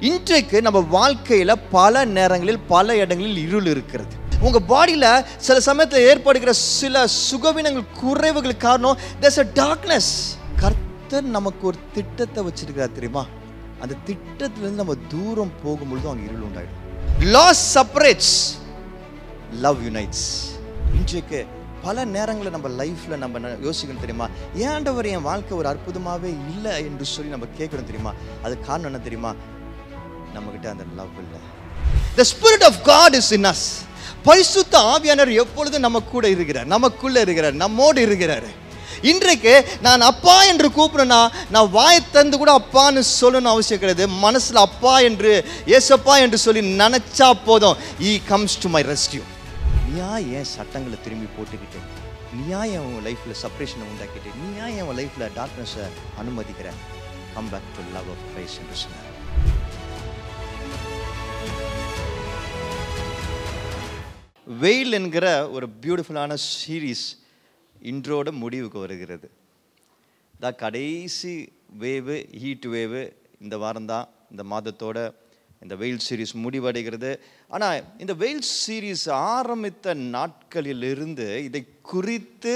இன்றைக்கு நம்ம வாழ்க்கையில் பல நேரங்களில் பல இடங்களில் இருள் இருக்கிறது. உங்கள் பாடியில் சில சமயத்தில் ஏற்படுகிற சில சுகவீனங்கள் குறைவுகள் காரணம் there's a darkness. கர்த்தர் நமக்கு ஒரு திட்டத்தை வச்சிருக்கிறார் தெரியுமா? அந்த திட்டத்திலிருந்து நம்ம தூரம் போகும்பொழுது அங்கே இருள் உண்டாயிடும். Loss separates, love unites. இன்றைக்கு பல நேரங்களில் நம்ம லைஃப்பில் நம்ம யோசிக்கணும் தெரியுமா? ஏன்டவர் என் வாழ்க்கை ஒரு அற்புதமாகவே இல்லை என்று சொல்லி நம்ம கேட்கணும் தெரியுமா? அது காரணம் என்ன தெரியுமா? நம்மகிட்ட அந்த லவ் இல்லை. The Spirit of God is in us. பரிசுத்த ஆவியானவர் எப்பொழுதும் நம்ம கூட இருக்கிறார், நமக்குள்ள இருக்கிறார், நம்மோடு இருக்கிறார். இன்றைக்கு நான் அப்பா என்று கூப்பிடுனா நான் வாயை தந்து கூட அப்பான்னு சொல்லணும்னு அவசியம் கிடையாது. மனசில் அப்பா என்று ஏசப்பா என்று சொல்லி நினைச்சா போதும். He comes to my rescue. நீயா என் சட்டங்களை திரும்பி போட்டுக்கிட்டு, நீயா என் லைஃப்பில் செப்பரேஷனை உண்டாக்கிட்டு, நீயா என் லைஃப்பில் டார்க்னஸை அனுமதிக்கிற? Come back to love of Christ என்று சொன்னார். வெயில் என்கிற ஒரு பியூட்டிஃபுல்லான சீரீஸ் இன்றோட முடிவுக்கு வருகிறது. தான் கடைசி வேவு, ஹீட் வேவு இந்த வாரம்தான், இந்த மாதத்தோட இந்த வெயில் சீரீஸ் முடிவடைகிறது. ஆனால் இந்த வெயில் சீரீஸ் ஆரம்பித்த நாட்களிலிருந்து இதை குறித்து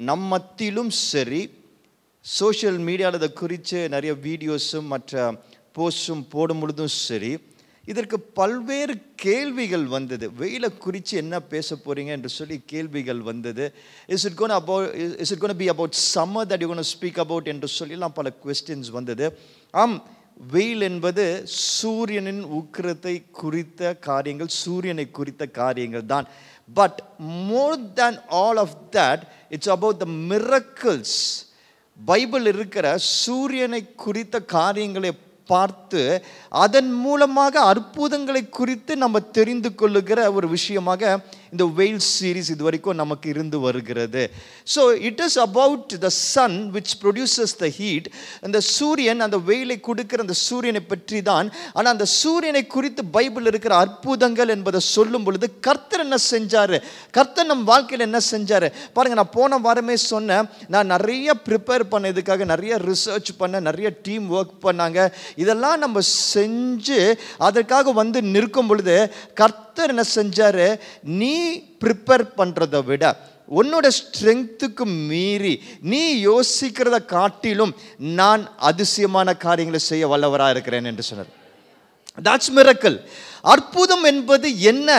நம் மத்தியிலும் சரி, சோஷியல் மீடியாவில் இதை குறித்து நிறைய வீடியோஸும் மற்ற போஸ்டும் போடும் பொழுதும் சரி, இதற்கு பல்வேறு கேள்விகள் வந்தது. வெயிலை குறித்து என்ன பேச போகிறீங்க என்று சொல்லி கேள்விகள் வந்தது. Is it gonna be about summer that you gonna speak about என்று சொல்லலாம் பல கொஸ்டின்ஸ் வந்தது. ஆம், வெயில் என்பது சூரியனின் உக்கிரத்தை குறித்த காரியங்கள், சூரியனை குறித்த காரியங்கள் தான். But more than all of that, it's about the miracles. Bible இருக்கிற சூரியனை குறித்த காரியங்களை பார்த்து அதன் மூலமாக அற்புதங்களை குறித்து நம்ம தெரிந்து கொள்ளுகிற ஒரு விஷயமாக இந்த வெயில் சீரீஸ் இது வரைக்கும் நமக்கு இருந்து வருகிறது. So it is about the sun which produces the heat. அந்த சூரியன், அந்த வெயிலை கொடுக்கிற அந்த சூரியனை பற்றி தான். ஆனால் அந்த சூரியனை குறித்து பைபிள் இருக்கிற அற்புதங்கள் என்பதை சொல்லும் பொழுது கர்த்தர் என்ன செஞ்சார், கர்த்தர் நம் வாழ்க்கையில் என்ன செஞ்சார் பாருங்கள். நான் போன வாரமே சொன்னேன், நான் நிறைய ப்ரிப்பேர் பண்ண, இதுக்காக நிறைய ரிசர்ச் பண்ண, நிறைய டீம் ஒர்க் பண்ணாங்க. இதெல்லாம் நம்ம செஞ்சு அதற்காக வந்து நிற்கும் பொழுது கர்த்தர் என்ன செஞ்சாரு, நீ ப்ரிப்பேர் பண்றதை விட உன்னோட ஸ்ட்ரெங்த்துக்கு மீறி நீ யோசிக்கிறத காட்டிலும் நான் அதிசயமான காரியங்களை செய்ய வல்லவராக இருக்கிறேன் என்று சொன்னார். That's miracle. அற்புதம் என்பது என்ன?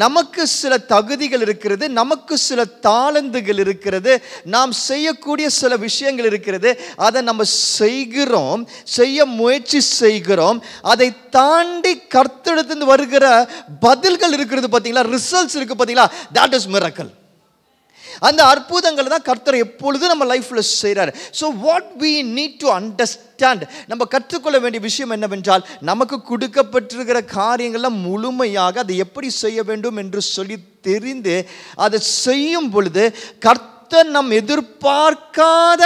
நமக்கு சில தகுதிகள் இருக்கிறது, நமக்கு சில தாளந்துகள் இருக்கிறது, நாம் செய்யக்கூடிய சில விஷயங்கள் இருக்கிறது. அதை நம்ம செய்கிறோம், செய்ய முயற்சி செய்கிறோம். அதை தாண்டி கர்த்தரிடத்திலிருந்து வருகிற பதில்கள் இருக்கிறது பார்த்தீங்களா, ரிசல்ட்ஸ் இருக்கு பார்த்தீங்களா, that is miracle. அந்த அற்புதங்கள் தான் கர்த்தர் எப்பொழுதும் நம்ம லைஃப்பில் செய்கிறார். So what we need to understand, நம்ம கற்றுக்கொள்ள வேண்டிய விஷயம் என்னவென்றால், நமக்கு கொடுக்கப்பட்டிருக்கிற காரியங்கள்லாம் முழுமையாக அதை எப்படி செய்ய வேண்டும் என்று சொல்லி தெரிந்து அதை செய்யும் பொழுது கர்த்தர் நம் எதிர்பார்க்காத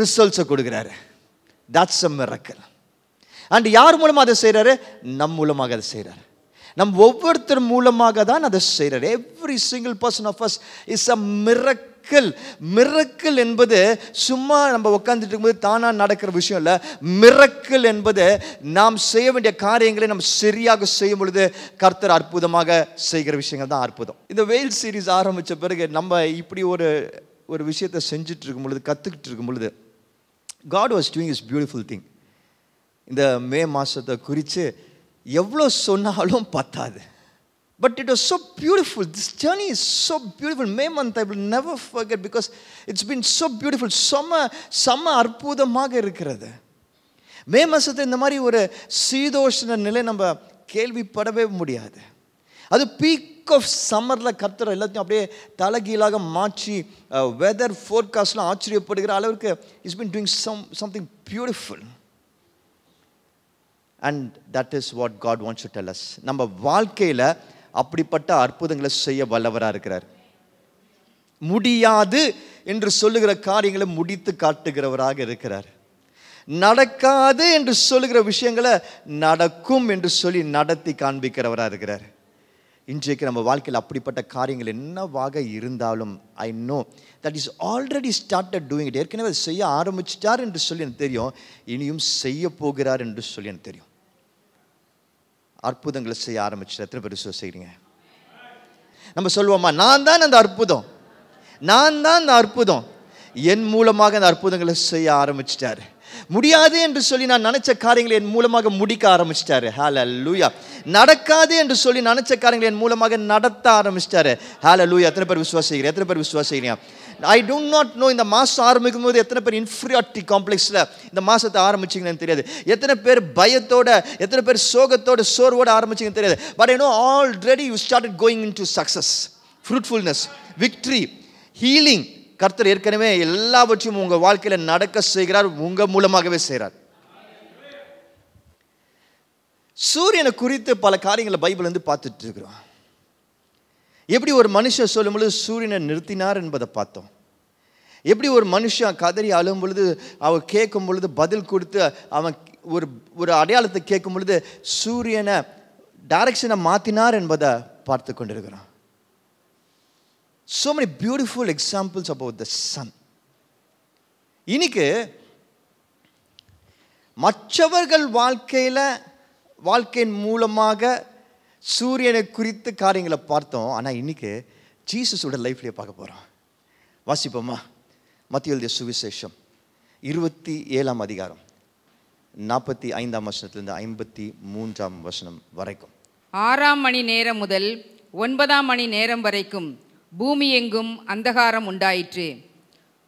ரிசல்ட்ஸை கொடுக்குறாரு. That's a miracle. அண்ட் யார் மூலமாக அதை செய்கிறாரு? நம் மூலமாக அதை செய்கிறார். நம் ஒவ்வொருத்தர் மூலமாக தான் அதை செய்கிறார். Every single person of us is a miracle. Miracle என்பது சும்மா நம்ம உட்காந்துட்டு இருக்கும்போது தானாக நடக்கிற விஷயம் இல்லை. மிரக்கிள் என்பது நாம் செய்ய வேண்டிய காரியங்களை நம்ம சரியாக செய்யும் பொழுது கர்த்தர் அற்புதமாக செய்கிற விஷயங்கள் தான் அற்புதம். இந்த வெயில் சீரீஸ் ஆரம்பித்த பிறகு நம்ம இப்படி ஒரு விஷயத்தை செஞ்சுட்டு இருக்கும் பொழுது, கற்றுக்கிட்டு இருக்கும் பொழுது, God was doing his beautiful thing. இந்த மே மாதத்தை குறித்து எவ்வளோ சொன்னாலும் பத்தாது. But it was so beautiful. This journey is so beautiful. May month I will never forget because it's been so beautiful. செம்ம அற்புதமாக இருக்கிறது. மே மாதத்தை இந்த மாதிரி ஒரு சீதோஷ்ண நிலை நம்ம கேள்விப்படவே முடியாது. அது பீக் ஆஃப் சம்மரில் கர்த்தர் எல்லாத்தையும் அப்படியே தலைகீழாக மாற்றி வெதர் ஃபோர்காஸ்ட்லாம் ஆச்சரியப்படுகிற அளவுக்கு it's been doing something beautiful. And that is what God wants to tell us. நம்ம வாழ்க்கையில் அப்படிப்பட்ட அற்புதங்களை செய்ய வல்லவராக இருக்கிறார். முடியாது என்று சொல்லுகிற காரியங்களை முடித்து காட்டுகிறவராக இருக்கிறார். நடக்காது என்று சொல்லுகிற விஷயங்களை நடக்கும் என்று சொல்லி நடத்தி காண்பிக்கிறவராக இருக்கிறார். இன்றைக்கு நம்ம வாழ்க்கையில் அப்படிப்பட்ட காரியங்கள் என்னவாக இருந்தாலும் I know that is already started doing it. ஏற்கனவே செய்ய ஆரம்பிச்சிட்டார் என்று சொல்லி எனக்கு தெரியும், இனியும் செய்ய போகிறார் என்று சொல்லி எனக்கு தெரியும். அற்புதங்களை செய்ய ஆரம்பிச்சு எத்தனை பேர் விசுவாசிக்கிறீங்க? நம்ம சொல்லுவோமா, நான் தான் அந்த அற்புதம், நான் தான் அந்த அற்புதம், என் மூலமாக அந்த அற்புதங்களை செய்ய ஆரம்பிச்சிட்டாரு. முடியாது என்று சொல்லி நான் நினைச்ச காரியங்களை என் மூலமாக முடிக்க ஆரம்பிச்சிட்டாரு. ஹல்லேலூயா. நடக்காது என்று சொல்லி நினைச்ச காரியங்களை என் மூலமாக நடத்த ஆரம்பிச்சிட்டாரு. ஹல்லேலூயா. எத்தனை பேர் விசுவாசிக்கிறீங்க? எத்தனை பேர் விசுவாசிக்கிறீங்க? ஐ டோ நாட் நோ, இந்த மாதம் ஆரம்பிக்கும் போது எத்தனை பேர் இன்ஃபீரியாரிட்டி காம்ப்ளெக்ஸில் இந்த மாதத்தை ஆரம்பிச்சிங்கன்னு தெரியாது. எத்தனை பேர் பயத்தோட, எத்தனை பேர் சோகத்தோட, சோர்வோட ஆரம்பிச்சிங்கன்னு தெரியாது. But I know already you started going in to success, fruitfulness, victory, healing. கர்த்தர் ஏற்கனவே எல்லாவற்றையும் உங்கள் வாழ்க்கையில் நடக்க செய்கிறார், உங்கள் மூலமாகவே செய்கிறார். சூரியனை குறித்து பல காரியங்களை பைபிள் வந்து பார்த்துட்டு இருக்கிறோம். எப்படி ஒரு மனுஷன் சொல்லும் பொழுது சூரியனை நிறுத்தினார் என்பதை பார்த்தோம். எப்படி ஒரு மனுஷன் கதறி அழும் பொழுது அவன் கேட்கும் பொழுது பதில் கொடுத்து அவன் ஒரு அடையாளத்தை கேட்கும் பொழுது சூரியனை டைரக்ஷனை மாற்றினார் என்பதை பார்த்து கொண்டிருக்கிறான். So many beautiful examples about the sun. இன்னைக்கு மற்றவர்கள் வாழ்க்கையின் மூலமாக சூரியனை குறித்து காரியங்களை பார்த்தோம். ஆனால் இன்னைக்கு ஜீசஸோட லைஃப்லேயே பார்க்க போகிறோம். வாசிப்போமா? மத்தேயு எழுதிய சுவிசேஷம் 27ஆம் அதிகாரம் 45ஆம் வசனத்திலிருந்து 53ஆம் வசனம் வரைக்கும். 6ஆம் மணி நேரம் முதல் 9ஆம் மணி நேரம் வரைக்கும் பூமி எங்கும் அந்தகாரம் உண்டாயிற்று.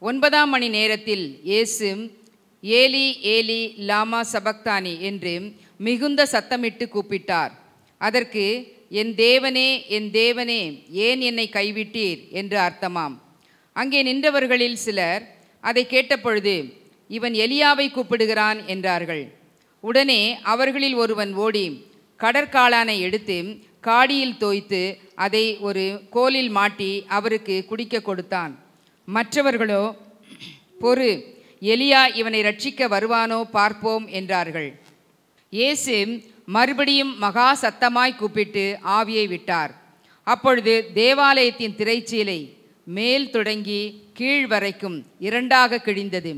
9ஆம் மணி நேரத்தில் இயேசு ஏலி ஏலி லாமா சபக்தானி என்று மிகுந்த சத்தமிட்டு கூப்பிட்டார். அதற்கு என் தேவனே என் தேவனே ஏன் என்னை கைவிட்டீர் என்று அர்த்தமாம். அங்கே நின்றவர்களில் சிலர் அதை கேட்டபொழுது இவன் எலியாவை கூப்பிடுகிறான் என்றார்கள். உடனே அவர்களில் ஒருவன் ஓடி கடற்காளானை எடுத்து காடியில் தோய்த்து அதை ஒரு கோலில் மாட்டி அவருக்கு குடிக்க கொடுத்தான். மற்றவர்களோ, பொறு, எலியா இவனை ரட்சிக்க வருவானோ பார்ப்போம் என்றார்கள். இயேசு மறுபடியும் மகா சத்தமாய் கூப்பிட்டு ஆவியை விட்டார். அப்பொழுது தேவாலயத்தின் திரைச்சீலை மேல் தொடங்கி கீழ் வரைக்கும் 2ஆக கிழிந்தது.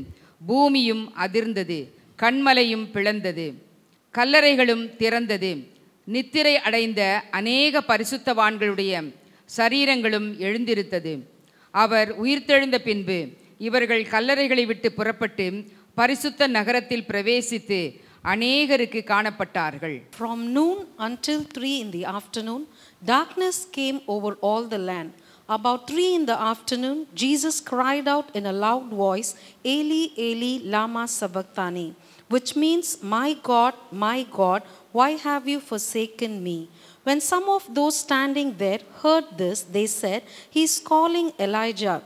பூமியும் அதிர்ந்தது, கன்மலையும் பிளந்தது, கல்லறைகளும் திறந்தது. நித்திரை அடைந்த அநேக பரிசுத்தவான்களுடைய சரீரங்களும் எழுந்திருத்தது. அவர் உயிர்த்தெழுந்த பின்பு இவர்கள் கல்லறைகளை விட்டு புறப்பட்டு பரிசுத்த நகரத்தில் பிரவேசித்து அநேகருக்கு காணப்பட்டார்கள். From noon until 3 in the afternoon, darkness came over all the land. About 3 in the afternoon, Jesus cried out in a loud voice, Eli, Eli, lama sabachthani, which means, my God, why have you forsaken me? When some of those standing there heard this, they said, he is calling Elijah.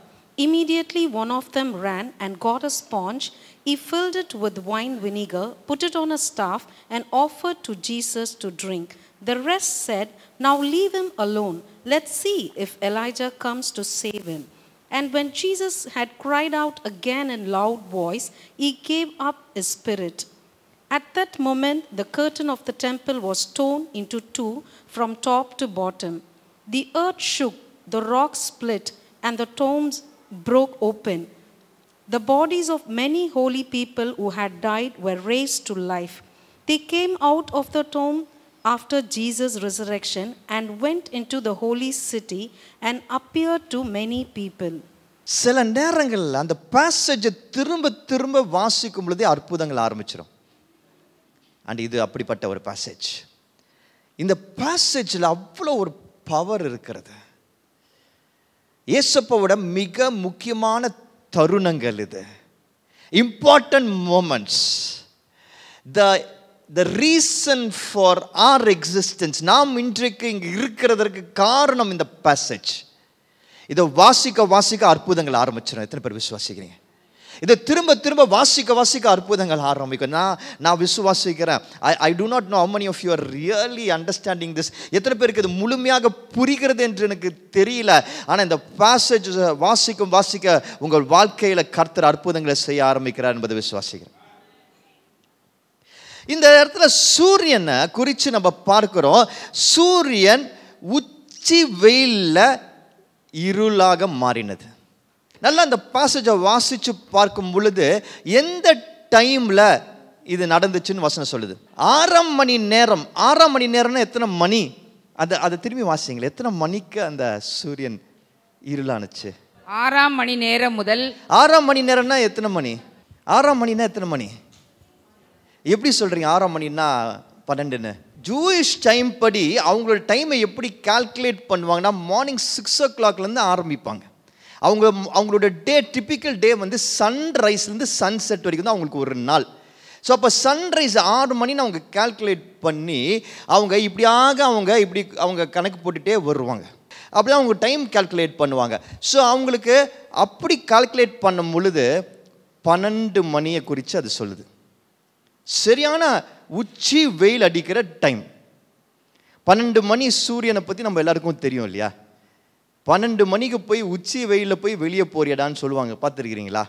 Immediately one of them ran and got a sponge. He filled it with wine vinegar, put it on a staff, and offered to Jesus to drink. The rest said, now leave him alone. Let's see if Elijah comes to save him. And when Jesus had cried out again in loud voice, he gave up his spirit. At that moment, the curtain of the temple was torn into 2 from top to bottom. The earth shook, the rocks split, and the tombs broke open. The bodies of many holy people who had died were raised to life. They came out of the tomb after Jesus' resurrection and went into the holy city and appeared to many people. சில நேரங்களில் அந்த பேசேஜை திரும்ப வாசிக்கும் பொழுதே அற்புதங்கள் ஆரம்பிச்சிடும். And இது அப்படிப்பட்ட ஒரு பேசேஜ். இந்த பேசேஜில் அவ்வளோ ஒரு பவர் இருக்கிறது. இயேசுவோட மிக முக்கியமான தருணங்கள் இது. Important moments. the reason for our existence, நாம் இன்றைக்கு இங்கே இருக்கிறதற்கு காரணம் இந்த பேசேஜ். இதை வாசிக்க அற்புதங்கள் ஆரம்பிச்சிடும். எத்தனை பேர் விசுவாசிக்கிறீங்க? இதை திரும்ப வாசிக்க அற்புதங்கள் ஆரம்பிக்கும். நான் விசுவாசிக்கிறேன். ஐ do not know how many of you are really understanding this. எத்தனை பேருக்கு இது முழுமையாக புரிகிறது என்று எனக்கு தெரியல. ஆனால் இந்த பேசேஜ் வாசிக்க உங்கள் வாழ்க்கையில் கர்த்தர் அற்புதங்களை செய்ய ஆரம்பிக்கிறார் என்பதை விசுவாசிக்கிறேன். இந்த இடத்துல சூரியனை குறித்து நம்ம பார்க்கிறோம். சூரியன் உச்சி வெயில்ல இருளாக மாறினது. நல்லா அந்த பாசேஜை வாசித்து பார்க்கும் பொழுது எந்த டைமில் இது நடந்துச்சுன்னு வசனம் சொல்லுது. 6 மணி நேரம். 6 மணி நேரம்னா எத்தனை மணி? அதை திரும்பி வாசிங்களேன். எத்தனை மணிக்கு அந்த சூரியன் இருளானுச்சு? 6 மணி நேரம் முதல். 6 மணி நேரம்னா எத்தனை மணி? 6 மணினா எத்தனை மணி? எப்படி சொல்றீங்க 6 மணின்னா 12ன்னு? ஜூயிஷ் டைம் படி அவங்களோட டைமை எப்படி கால்குலேட் பண்ணுவாங்கன்னா மார்னிங் 6 o'clockலேருந்து ஆரம்பிப்பாங்க. அவங்களோட டே, டிப்பிக்கல் டே வந்து சன்ரைஸ்லேருந்து சன்செட் வரைக்கும் தான் அவங்களுக்கு ஒரு நாள். ஸோ அப்போ சன்ரைஸ் 6 மணின்னு அவங்க கால்குலேட் பண்ணி அவங்க இப்படி கணக்கு போட்டுகிட்டே வருவாங்க. அப்படியே அவங்க டைம் கால்குலேட் பண்ணுவாங்க. ஸோ அவங்களுக்கு அப்படி கால்குலேட் பண்ணும் பொழுது 12 மணியை குறித்து அது சொல்லுது. சரியான உச்சி வெயில் அடிக்கிற டைம் 12 மணி. சூரியனை பற்றி நம்ம எல்லாருக்கும் தெரியும் இல்லையா? 12 மணிக்கு போய் உச்சி வெயிலில் போய் வெளியே போறியடான்னு சொல்லுவாங்க, பார்த்துருக்கிறீங்களா?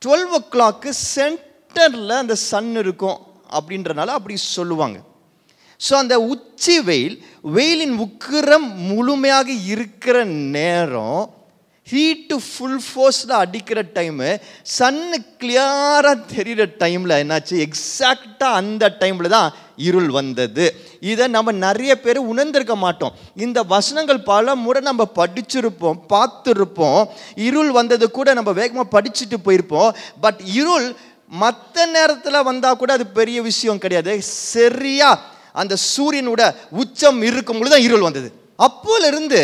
12 o'clock சென்டரில் அந்த சன் இருக்கும் அப்படின்றனால அப்படி சொல்லுவாங்க. ஸோ அந்த உச்சி வெயிலின் உக்கிரம் முழுமையாக இருக்கிற நேரம், ஹீட்டு ஃபுல் ஃபோர்ஸில் அடிக்கிற டைமு, சன்னு கிளியராக தெரிகிற டைமில் என்னாச்சு? எக்ஸாக்டாக அந்த டைமில் தான் இருள் வந்தது. இதை நம்ம நிறைய பேர் உணர்ந்திருக்க மாட்டோம். இந்த வசனங்கள் பல முறை நம்ம படிச்சிருப்போம், பார்த்துருப்போம். இருள் வந்தது கூட நம்ம வேகமாக படிச்சுட்டு போயிருப்போம். பட் இருள் மற்ற நேரத்தில் வந்தால் கூட அது பெரிய விஷயம் கிடையாது. சரியா அந்த சூரியனோட உச்சம் இருக்கும் பொழுது தான் இருள் வந்தது. அப்போலிருந்து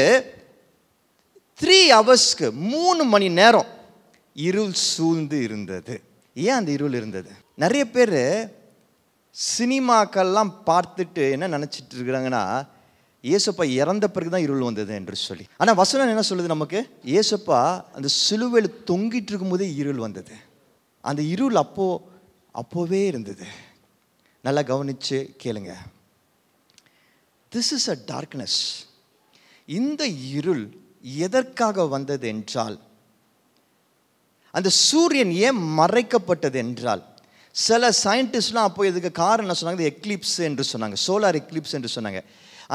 3 hours 3 மணி நேரம் இருள் சூழ்ந்து இருந்தது. ஏன் அந்த இருள் இருந்தது? நிறைய பேர் சினிமாக்கள்லாம் பார்த்துட்டு என்ன நினச்சிட்டு இருக்கிறாங்கன்னா, இயேசுப்பா இறந்த பிறகு தான் இருள் வந்தது என்று சொல்லி. ஆனால் வசனம் என்ன சொல்லுது நமக்கு? இயேசுப்பா அந்த சிலுவையில் தொங்கிட்டு இருக்கும்போதே இருள் வந்தது. அந்த இருள் அப்போவே இருந்தது. நல்லா கவனித்து கேளுங்க. This is a darkness. இந்த இருள் எதற்காக வந்தது என்றால், அந்த சூரியன் ஏன் மறைக்கப்பட்டது என்றால், சில சயின்டிஸ்ட்லாம் அப்போ இதுக்கு காரணம் என்ன சொன்னாங்க? எக்லிப்ஸ் என்று சொன்னாங்க, சோலார் எக்லிப்ஸ் என்று சொன்னாங்க.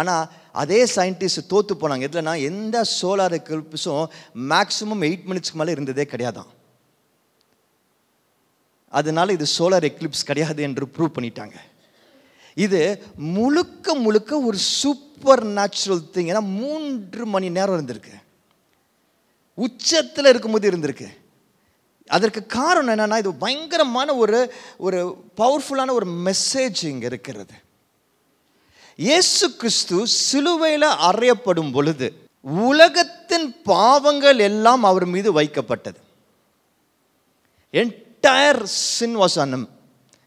ஆனால் அதே சயின்டிஸ்ட் தோற்று போனாங்க. எதுலனா, எந்த சோலார் எக்லிப்ஸும் மேக்ஸிமம் 8 minutesக்கு மேலே இருந்ததே கிடையாதான். அதனால இது சோலார் எக்லிப்ஸ் கிடையாது என்று ப்ரூவ் பண்ணிட்டாங்க. இது முழுக்க ஒரு சூப்பர் நேச்சுரல் திங். ஏன்னா 3 மணி நேரம் இருந்திருக்கு, உச்சத்தில் இருக்கும்போது இருந்திருக்கு. அதற்கு காரணம் என்னன்னா, இது பயங்கரமான ஒரு பவர்ஃபுல்லான ஒரு மெசேஜ் இங்கே இருக்கிறது. இயேசு கிறிஸ்து சிலுவையில் அறையப்படும் பொழுது உலகத்தின் பாவங்கள் எல்லாம் அவர் மீது வைக்கப்பட்டது. Entire sin was on him.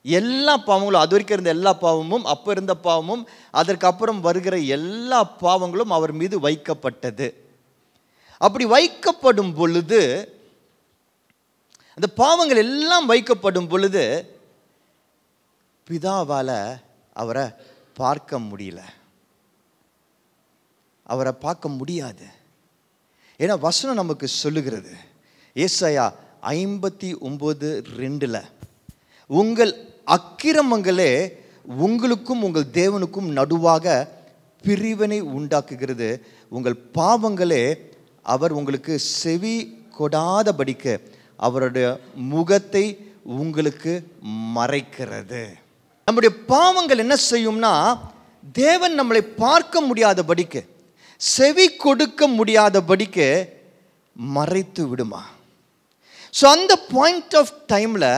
எல்லா பாவங்களும், அது வரைக்கும் இருந்த எல்லா பாவமும், அப்போ இருந்த பாவமும், அதற்கு அப்புறம் வருகிற எல்லா பாவங்களும் அவர் மீது வைக்கப்பட்டது. அப்படி வைக்கப்படும் பொழுது, அந்த பாவங்கள் எல்லாம் வைக்கப்படும் பொழுது பிதாவால் அவரை பார்க்க முடியல, அவரை பார்க்க முடியாது. ஏன்னா வசனம் நமக்கு சொல்லுகிறது, ஏசாயா 59:2, உங்கள் அக்கிரமங்களே உங்களுக்கும் உங்கள் தேவனுக்கும் நடுவாக பிரிவினை உண்டாக்குகிறது, உங்கள் பாவங்களே அவர் உங்களுக்கு செவி கொடாதபடிக்கு அவருடைய முகத்தை உங்களுக்கு மறைக்கிறது. நம்முடைய பாவங்கள் என்ன செய்யும்னா, தேவன் நம்மளை பார்க்க முடியாதபடிக்கு, செவி கொடுக்க முடியாதபடிக்கு மறைத்து விடுமா. ஸோ அந்த பாயிண்ட் ஆஃப் டைமில்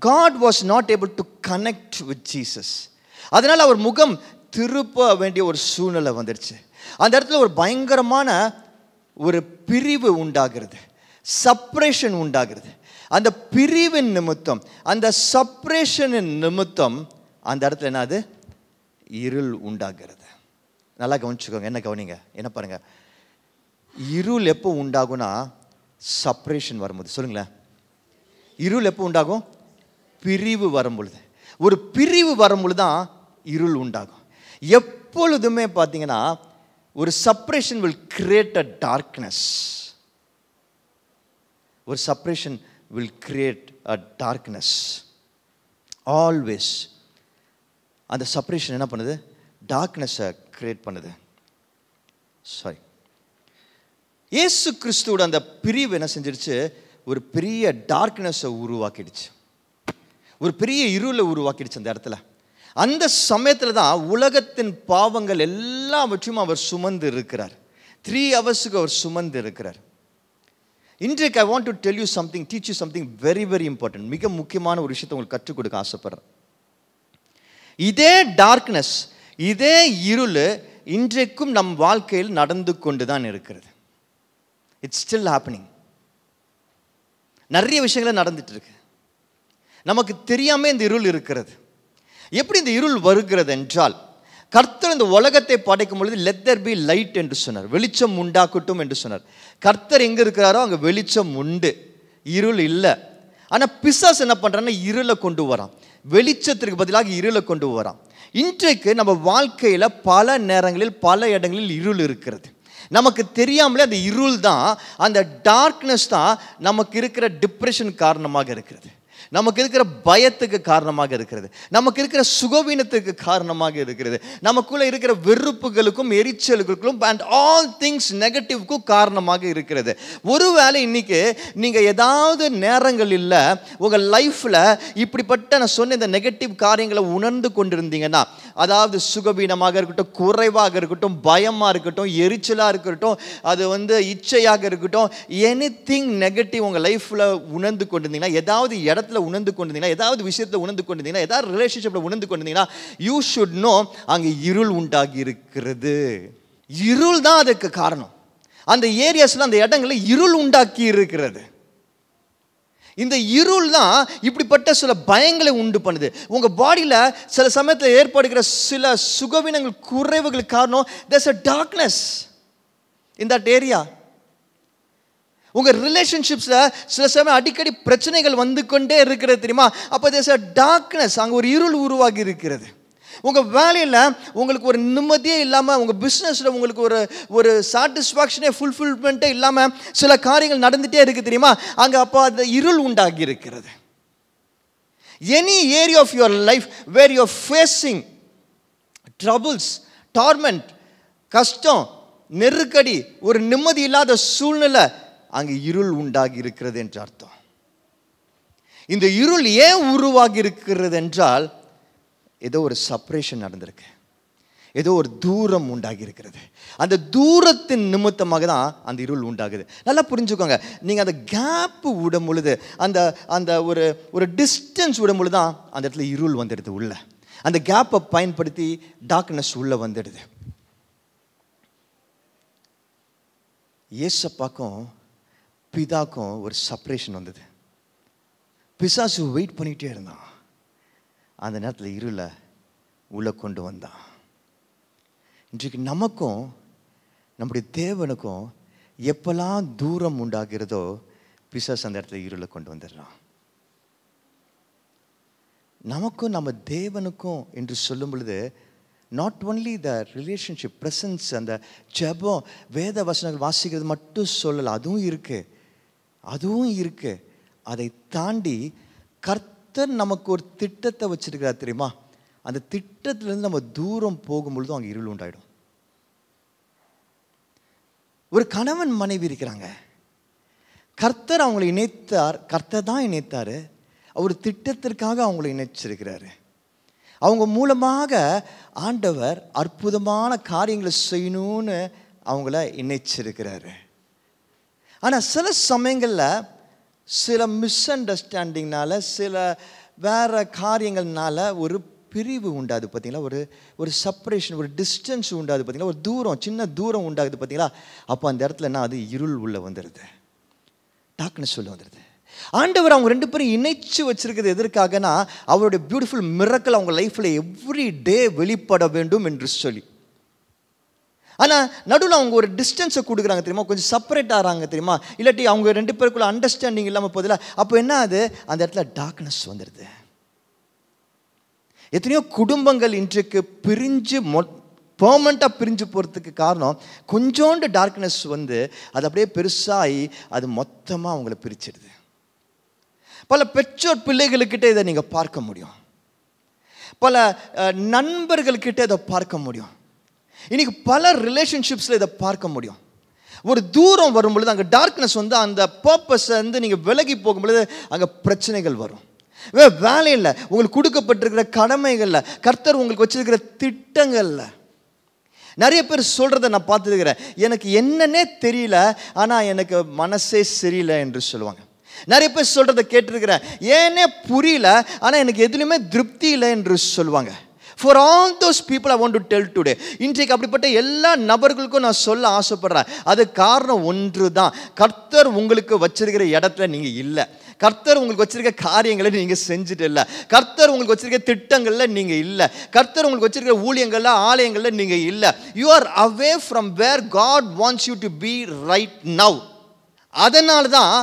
God was not able to connect with Jesus. அதனால் அவர் முகம் திருப்ப வேண்டிய ஒரு சூழ்நிலை வந்துடுச்சு. அந்த இடத்துல ஒரு பயங்கரமான ஒரு பிரிவு உண்டாகிறது, செப்பரேஷன் உண்டாகிறது. அந்த பிரிவின் நிமித்தம், அந்த செப்பரேஷனின் நிமித்தம் அந்த இடத்துல என்னது? இருள் உண்டாகிறது. நல்லா கவனிச்சுக்கோங்க, என்ன கவனிங்க, என்ன பாருங்க. இருள் எப்போ உண்டாகும்னா, செப்பரேஷன் வரும்போது. சொல்லுங்களேன், இருள் எப்போ உண்டாகும்? பிரிவு வரும்பொழுது. ஒரு பிரிவு வரும்பொழுது தான் இருள் உண்டாகும். எப்பொழுதுமே பார்த்தீங்கன்னா ஒரு separation will create a darkness. ஒரு separation will create a darkness. Always அந்த செப்பரேஷன் என்ன பண்ணுது? டார்க்னஸை கிரியேட் பண்ணுது. சாரி, இயேசு கிறிஸ்துவோட அந்த பிரிவு என்ன செஞ்சிருச்சு? ஒரு பெரிய டார்க்னஸை உருவாக்கிடுச்சு. ஒரு பெரிய இருளை உருவாக்கிடுச்சு அந்த இடத்துல. அந்த சமயத்தில் தான் உலகத்தின் பாவங்கள் எல்லாவற்றையும் அவர் சுமந்து இருக்கிறார். 3 hours அவர் சுமந்து இருக்கிறார். இன்றைக்கு I want to tell you something, teach you something very very important. மிக முக்கியமான ஒரு விஷயத்தை உங்களுக்கு கற்றுக் கொடுக்க ஆசைப்படுறேன். இதே டார்க்னஸ், இதே இருள் இன்றைக்கும் நம் வாழ்க்கையில் நடந்து கொண்டு தான் இருக்கிறது. It's still happening. நிறைய விஷயங்கள் நடந்துட்டு இருக்கு. நமக்கு தெரியாம இந்த இருள் இருக்கிறது. எப்படி இந்த இருள் வருகிறது என்றால், கர்த்தர் இந்த உலகத்தை படைக்கும் பொழுது let there be light என்று சொன்னார். வெளிச்சம் உண்டாக்கட்டும் என்று சொன்னார். கர்த்தர் எங்க இருக்கிறாரோ அங்க வெளிச்சம் உண்டு, இருள் இல்லை. ஆனா பிசாசு என்ன பண்றான்னா இருளை கொண்டு வரான். வெளிச்சத்திற்கு பதிலாக இருளை கொண்டு வரான். இன்றைக்கு நம்ம வாழ்க்கையில பல நேரங்களில் பல இடங்களில் இருள் இருக்கிறது. நமக்கு தெரியாமலே அந்த இருள் தான், அந்த டார்க்னஸ் தான் நமக்கு இருக்கிற டிப்ரெஷன் காரணமாக இருக்கிறது, நமக்கு இருக்கிற பயத்துக்கு காரணமாக இருக்கிறது, நமக்கு இருக்கிற சுகவீனத்துக்கு காரணமாக இருக்கிறது, நமக்குள்ள இருக்கிற வெறுப்புகளுக்கும் எரிச்சலுக்கும் அண்ட் ஆல் திங்ஸ் நெகட்டிவ்க்கும் காரணமாக இருக்கிறது. ஒருவேளை இன்னைக்கு நீங்க ஏதாவது நேரங்களில் உங்க லைஃப்ல இப்படிப்பட்ட நான் சொன்ன இந்த நெகட்டிவ் காரியங்களை உணர்ந்து கொண்டிருந்தீங்கன்னா, அதாவது சுகவீனமாக இருக்கட்டும், குறைவாக இருக்கட்டும், பயமா இருக்கட்டும், எரிச்சலா இருக்கட்டும், அது இச்சையாக இருக்கட்டும், எனிதிங் நெகட்டிவ் உங்க லைஃப்ல உணர்ந்து கொண்டிருந்தீங்கன்னா, ஏதாவது இடத்துல உணர்ந்து கொண்டிருந்தீங்கன்னா, ஏதாவது விஷயத்தில் உணர்ந்து கொண்டிருந்தீங்கன்னா, ஏதாவது ரிலேஷன்ஷிப்பில் உணர்ந்து கொண்டிருந்தீங்கன்னா, யூ ஷுட் நோ அங்கே இருள் உண்டாகி இருக்கிறது. இருள் தான் அதுக்கு காரணம். அந்த ஏரியாஸ்ல, அந்த இடங்களில் இருள் உண்டாக்கி இருக்கிறது. இந்த இருள் தான் இப்படிப்பட்ட சில பயங்களை உண்டு பண்ணுது. உங்க பாடியில் சில சமயத்தில் ஏற்படுகிற சில சுகவீனங்கள், குறைவுகளுக்கு காரணம் there's a darkness in that area. உங்க ரிலேஷன்ஷிப்ஸ்ல சில சமயம் அடிக்கடி பிரச்சனைகள் வந்து கொண்டே இருக்கிறது தெரியுமா? அப்போ there's a darkness, அங்கே ஒரு இருள் உருவாகி இருக்கிறது. உங்க வேலையில் உங்களுக்கு ஒரு நிம்மதியே இல்லாமல், உங்க பிஸ்னஸ்ல உங்களுக்கு ஒரு சாட்டிஸ்ஃபேக்ஷனே, ஃபுல்ஃபில்மெண்ட்டே இல்லாமல் சில காரியங்கள் நடந்துகிட்டே இருக்கு தெரியுமா? அங்கே அப்போ அந்த இருள் உண்டாகி இருக்கிறது. Any area of your life where you are facing troubles, torment, கஷ்டம், நெருக்கடி, ஒரு நிம்மதி இல்லாத சூழ்நிலை, அங்கே இருள் உண்டாகி இருக்கிறது என்று அர்த்தம். இந்த இருள் ஏன் உருவாகி இருக்கிறது என்றால், ஏதோ ஒரு செப்பரேஷன் நடந்திருக்கு, ஏதோ ஒரு தூரம் உண்டாகி இருக்கிறது. அந்த தூரத்தின் நிமித்தமாக தான் அந்த இருள் உண்டாகுது. நல்லா புரிஞ்சுக்கோங்க. நீங்கள் அந்த கேப்பு விடும் பொழுது, அந்த ஒரு டிஸ்டன்ஸ் விடும் பொழுது தான் அந்த இடத்துல இருள் வந்துடுது உள்ள. அந்த கேப்பை பயன்படுத்தி டார்க்னஸ் உள்ள வந்துடுது. ஏசப்பாக்கும் பிதாக்கும் ஒரு செப்பரேஷன் வந்தது. பிசாசு வெயிட் பண்ணிகிட்டே இருந்தான். அந்த நேரத்தில் இருளை உள்ள கொண்டு வந்தான். இன்றைக்கு நமக்கும் நம்முடைய தேவனுக்கும் எப்பெல்லாம் தூரம் உண்டாகிறதோ, பிசாசு அந்த இடத்துல இருளை கொண்டு வந்துடுறான். நமக்கும் நம்ம தேவனுக்கும் என்று சொல்லும் பொழுது, not only the relationship, presence, அந்த ஜெபம், வேத வசனங்கள் வாசிக்கிறது மட்டும் சொல்லலை, அதுவும் இருக்கு. அதை தாண்டி கர்த்தர் நமக்கு ஒரு திட்டத்தை வச்சிருக்கிறார் தெரியுமா? அந்த திட்டத்திலிருந்து நம்ம தூரம் போகும்பொழுதும் அங்கே இருள் உண்டாயிடும். ஒரு கணவன் மனைவி இருக்கிறாங்க. கர்த்தர் அவங்களை இணைத்தார், கர்த்தர் தான் இணைத்தார். அவர் திட்டத்திற்காக அவங்களை இணைச்சிருக்கிறாரு. அவங்க மூலமாக ஆண்டவர் அற்புதமான காரியங்களை செய்யணும்னு அவங்கள இணைச்சிருக்கிறாரு. ஆனால் சில சமயங்களில் சில மிஸ் அண்டர்ஸ்டாண்டிங்னால, சில வேறு காரியங்கள்னால ஒரு பிரிவு உண்டாது பார்த்தீங்களா? ஒரு செப்பரேஷன், ஒரு டிஸ்டன்ஸ் உண்டாது பார்த்தீங்களா? ஒரு தூரம், சின்ன தூரம் உண்டாகுது பார்த்தீங்களா? அப்போ அந்த இடத்துல என்ன, அது இருள் உள்ள வந்துடுது, டார்க்னஸ் உள்ள வந்துடுது. ஆண்டவர் அவங்க 2 பேரும் இணைச்சு வச்சிருக்கிறது எதற்காகனா, அவருடைய பியூட்டிஃபுல் மிரக்கல் அவங்க லைஃப்பில் எவ்ரி டே வெளிப்பட வேண்டும் என்று சொல்லி. ஆனால் நடுவில் அவங்க ஒரு டிஸ்டன்ஸை கொடுக்குறாங்க தெரியுமா? கொஞ்சம் செப்பரேட் ஆகிறாங்க தெரியுமா? இல்லாட்டி அவங்க 2 பேருக்குள்ள அண்டர்ஸ்டாண்டிங் இல்லாமல் போதில்ல. அப்போ என்ன ஆகுது, அந்த இடத்துல டார்க்னஸ் வந்துடுது. எத்தனையோ குடும்பங்கள் இன்றைக்கு பிரிஞ்சு பெர்மனண்ட்டாக பிரிஞ்சு போகிறதுக்கு காரணம், கொஞ்சோண்டு டார்க்னஸ் வந்து அது அப்படியே பெருசாகி அது மொத்தமாக அவங்கள பிரிச்சிடுது. பல பெற்றோர் பிள்ளைகளுக்கிட்ட இதை நீங்கள் பார்க்க முடியும். பல நண்பர்கள்கிட்ட இதை பார்க்க முடியும். இன்னைக்கு பல ரிலேஷன்ஷிப்ஸில் இதை பார்க்க முடியும். ஒரு தூரம் வரும் பொழுது அங்கே டார்க்னஸ் வந்து அந்த பர்பஸை வந்து நீங்கள் விலகி போகும் பொழுது அங்கே பிரச்சனைகள் வரும். வேலையில், உங்களுக்கு கொடுக்கப்பட்டிருக்கிற கடமைகளில், கர்த்தர் உங்களுக்கு வச்சிருக்கிற திட்டங்களில். நிறைய பேர் சொல்கிறத நான் பார்த்துருக்கிறேன், எனக்கு என்னன்னே தெரியல, ஆனால் எனக்கு மனசே சரியில்லை என்று சொல்லுவாங்க. நிறைய பேர் சொல்கிறத கேட்டிருக்கிறேன், ஏன்னே புரியல, ஆனால் எனக்கு எதுலையுமே திருப்தி இல்லை என்று சொல்லுவாங்க. For all those people I want to tell today, இன்றைக்கு அப்படிப்பட்ட எல்லா நபர்களுக்கும் நான் சொல்ல ஆசைப்படுறேன். அது காரணம் ஒன்று தான், கர்த்தர் உங்களுக்கு வச்சிருக்கிற இடத்துல நீங்கள் இல்லை. கர்த்தர் உங்களுக்கு வச்சிருக்க காரியங்களை நீங்கள் செஞ்சுட்டு இல்லை. கர்த்தர் உங்களுக்கு வச்சிருக்க திட்டங்களில் நீங்கள் இல்லை. கர்த்தர் உங்களுக்கு வச்சிருக்கிற ஊழியங்களில், ஆலயங்களில் நீங்கள் இல்லை. You are away from where God wants you to be right now. அதனால தான்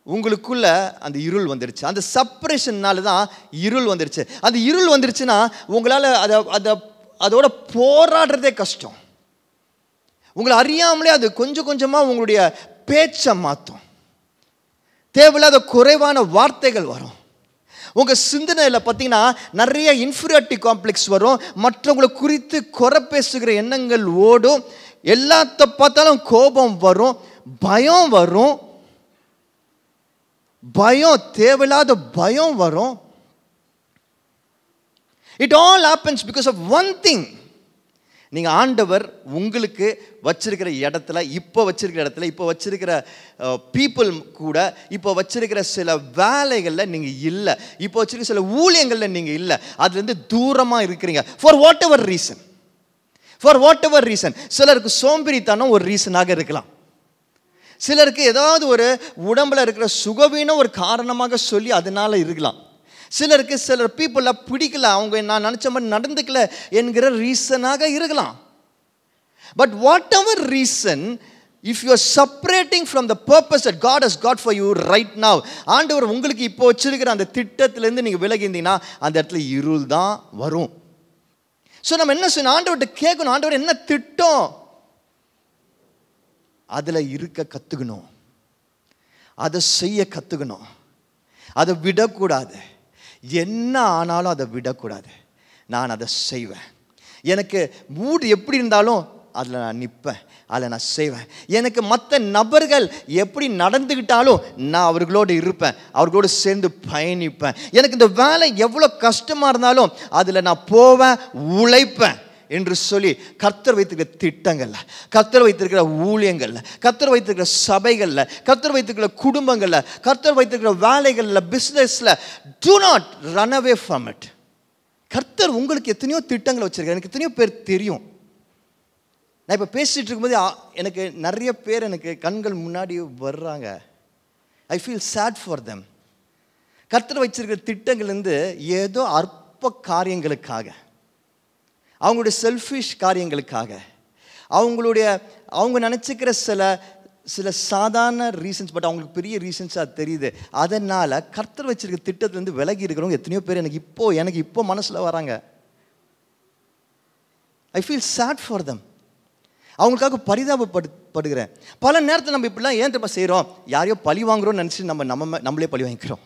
உங்களுக்குள்ள அந்த இருள் வந்துடுச்சு. அந்த செப்பரேஷன்னால தான் இருள் வந்துடுச்சு. அந்த இருள் வந்துடுச்சுன்னா உங்களால் அதோட போராடுறதே கஷ்டம். உங்களை அறியாமலே அது கொஞ்சம் கொஞ்சமாக உங்களுடைய பேச்சை மாற்றும். தேவையில்லாத குறைவான வார்த்தைகள் வரும். உங்கள் சிந்தனையில் பார்த்தீங்கன்னா நிறைய இன்ஃபீரியாரிட்டி காம்ப்ளெக்ஸ் வரும். மற்றவங்களை குறித்து குறை பேசுகிற எண்ணங்கள் ஓடும். எல்லாத்த பார்த்தாலும் கோபம் வரும், பயம் வரும். பயம், தேவையில்லாத பயம் வரும். It all happens because of one thing. நீங்கள் ஆண்டவர் உங்களுக்கு வச்சிருக்கிற இடத்துல, இப்போ வச்சிருக்கிற இடத்துல, இப்போ வச்சிருக்கிற பீப்புள் கூட, இப்போ வச்சிருக்கிற சில வேலைகளில் நீங்கள் இல்லை, இப்போ வச்சிருக்கிற சில ஊழியங்களில் நீங்கள் இல்லை, அதுலேருந்து தூரமாக இருக்கிறீங்க. For what ever reason, for what ever reason. சிலருக்கு சோம்பேறித்தனம் ஒரு ரீசனாக இருக்கலாம். சிலருக்கு ஏதாவது ஒரு உடம்புல இருக்கிற சுகவீனம் ஒரு காரணமாக சொல்லி அதனால இருக்கலாம். சிலருக்கு சிலர் பீப்புளை பிடிக்கல, அவங்க நான் நினச்ச மாதிரி நடந்துக்கல என்கிற ரீசனாக இருக்கலாம். But whatever reason, if you are separating from the purpose that God has got for you right now, ஆண்டவர் உங்களுக்கு இப்போ வச்சிருக்கிற அந்த திட்டத்திலேருந்து நீங்கள் விலகி இருந்தீங்கன்னா அந்த இடத்துல இருள் தான் வரும். ஸோ நம்ம என்ன செய்யணும், ஆண்டவர்கிட்ட கேட்கணும், ஆண்டவர் என்ன திட்டம், அதில் இருக்க கற்றுக்கணும், அதை செய்ய கற்றுக்கணும், அதை விடக்கூடாது. என்ன ஆனாலும் அதை விடக்கூடாது. நான் அதை செய்வேன். எனக்கு மூடு எப்படி இருந்தாலும் அதில் நான் நிற்பேன், அதில் நான் செய்வேன். எனக்கு மற்ற நபர்கள் எப்படி நடந்துக்கிட்டாலும் நான் அவர்களோடு இருப்பேன், அவர்களோடு சேர்ந்து பயணிப்பேன். எனக்கு இந்த வேலை எவ்வளோ கஷ்டமாக இருந்தாலும் அதில் நான் போவேன், உழைப்பேன் என்று சொல்லி கர்த்தர் வைத்திருக்கிற திட்டங்கள்ல, கர்த்தர் வைத்திருக்கிற ஊழியங்கள்ல, கர்த்தர் வைத்திருக்கிற சபைகள்ல, கர்த்தர் வைத்திருக்கிற குடும்பங்கள்ல, கர்த்தர் வைத்திருக்கிற வேலைகள்ல, பிஸ்னஸ்ல, do not run away from it. கர்த்தர் உங்களுக்கு எத்தனையோ திட்டங்களை வச்சிருக்காரு. எனக்கு எத்தனையோ பேர் தெரியும். நான் இப்போ பேசிட்டு இருக்கும்போது எனக்கு நிறைய பேர் எனக்கு கண்கள் முன்னாடி வர்றாங்க. I feel sad for them. கர்த்தர் வச்சிருக்கிற திட்டங்கள்லேருந்து ஏதோ அற்ப காரியங்களுக்காக, அவங்களுடைய செல்ஃபிஷ் காரியங்களுக்காக, அவங்க நினச்சிக்கிற சில சாதாரண ரீசன்ஸ், பட் அவங்களுக்கு பெரிய ரீசன்ஸாக தெரியுது. அதனால் கர்த்தர் வச்சிருக்க திட்டத்துலேருந்து விலகி இருக்கிறவங்க எத்தனையோ பேர் எனக்கு இப்போ மனசில் வராங்க. I feel sad for them. அவங்களுக்காக பரிதாபப்படுகிறேன். பல நேரத்தில் நம்ம இப்படிலாம் ஏன் திரும்ப செய்கிறோம், யாரையோ பழி வாங்குறோம்னு நினச்சி நம்மளே பழி வாங்கிக்கிறோம்.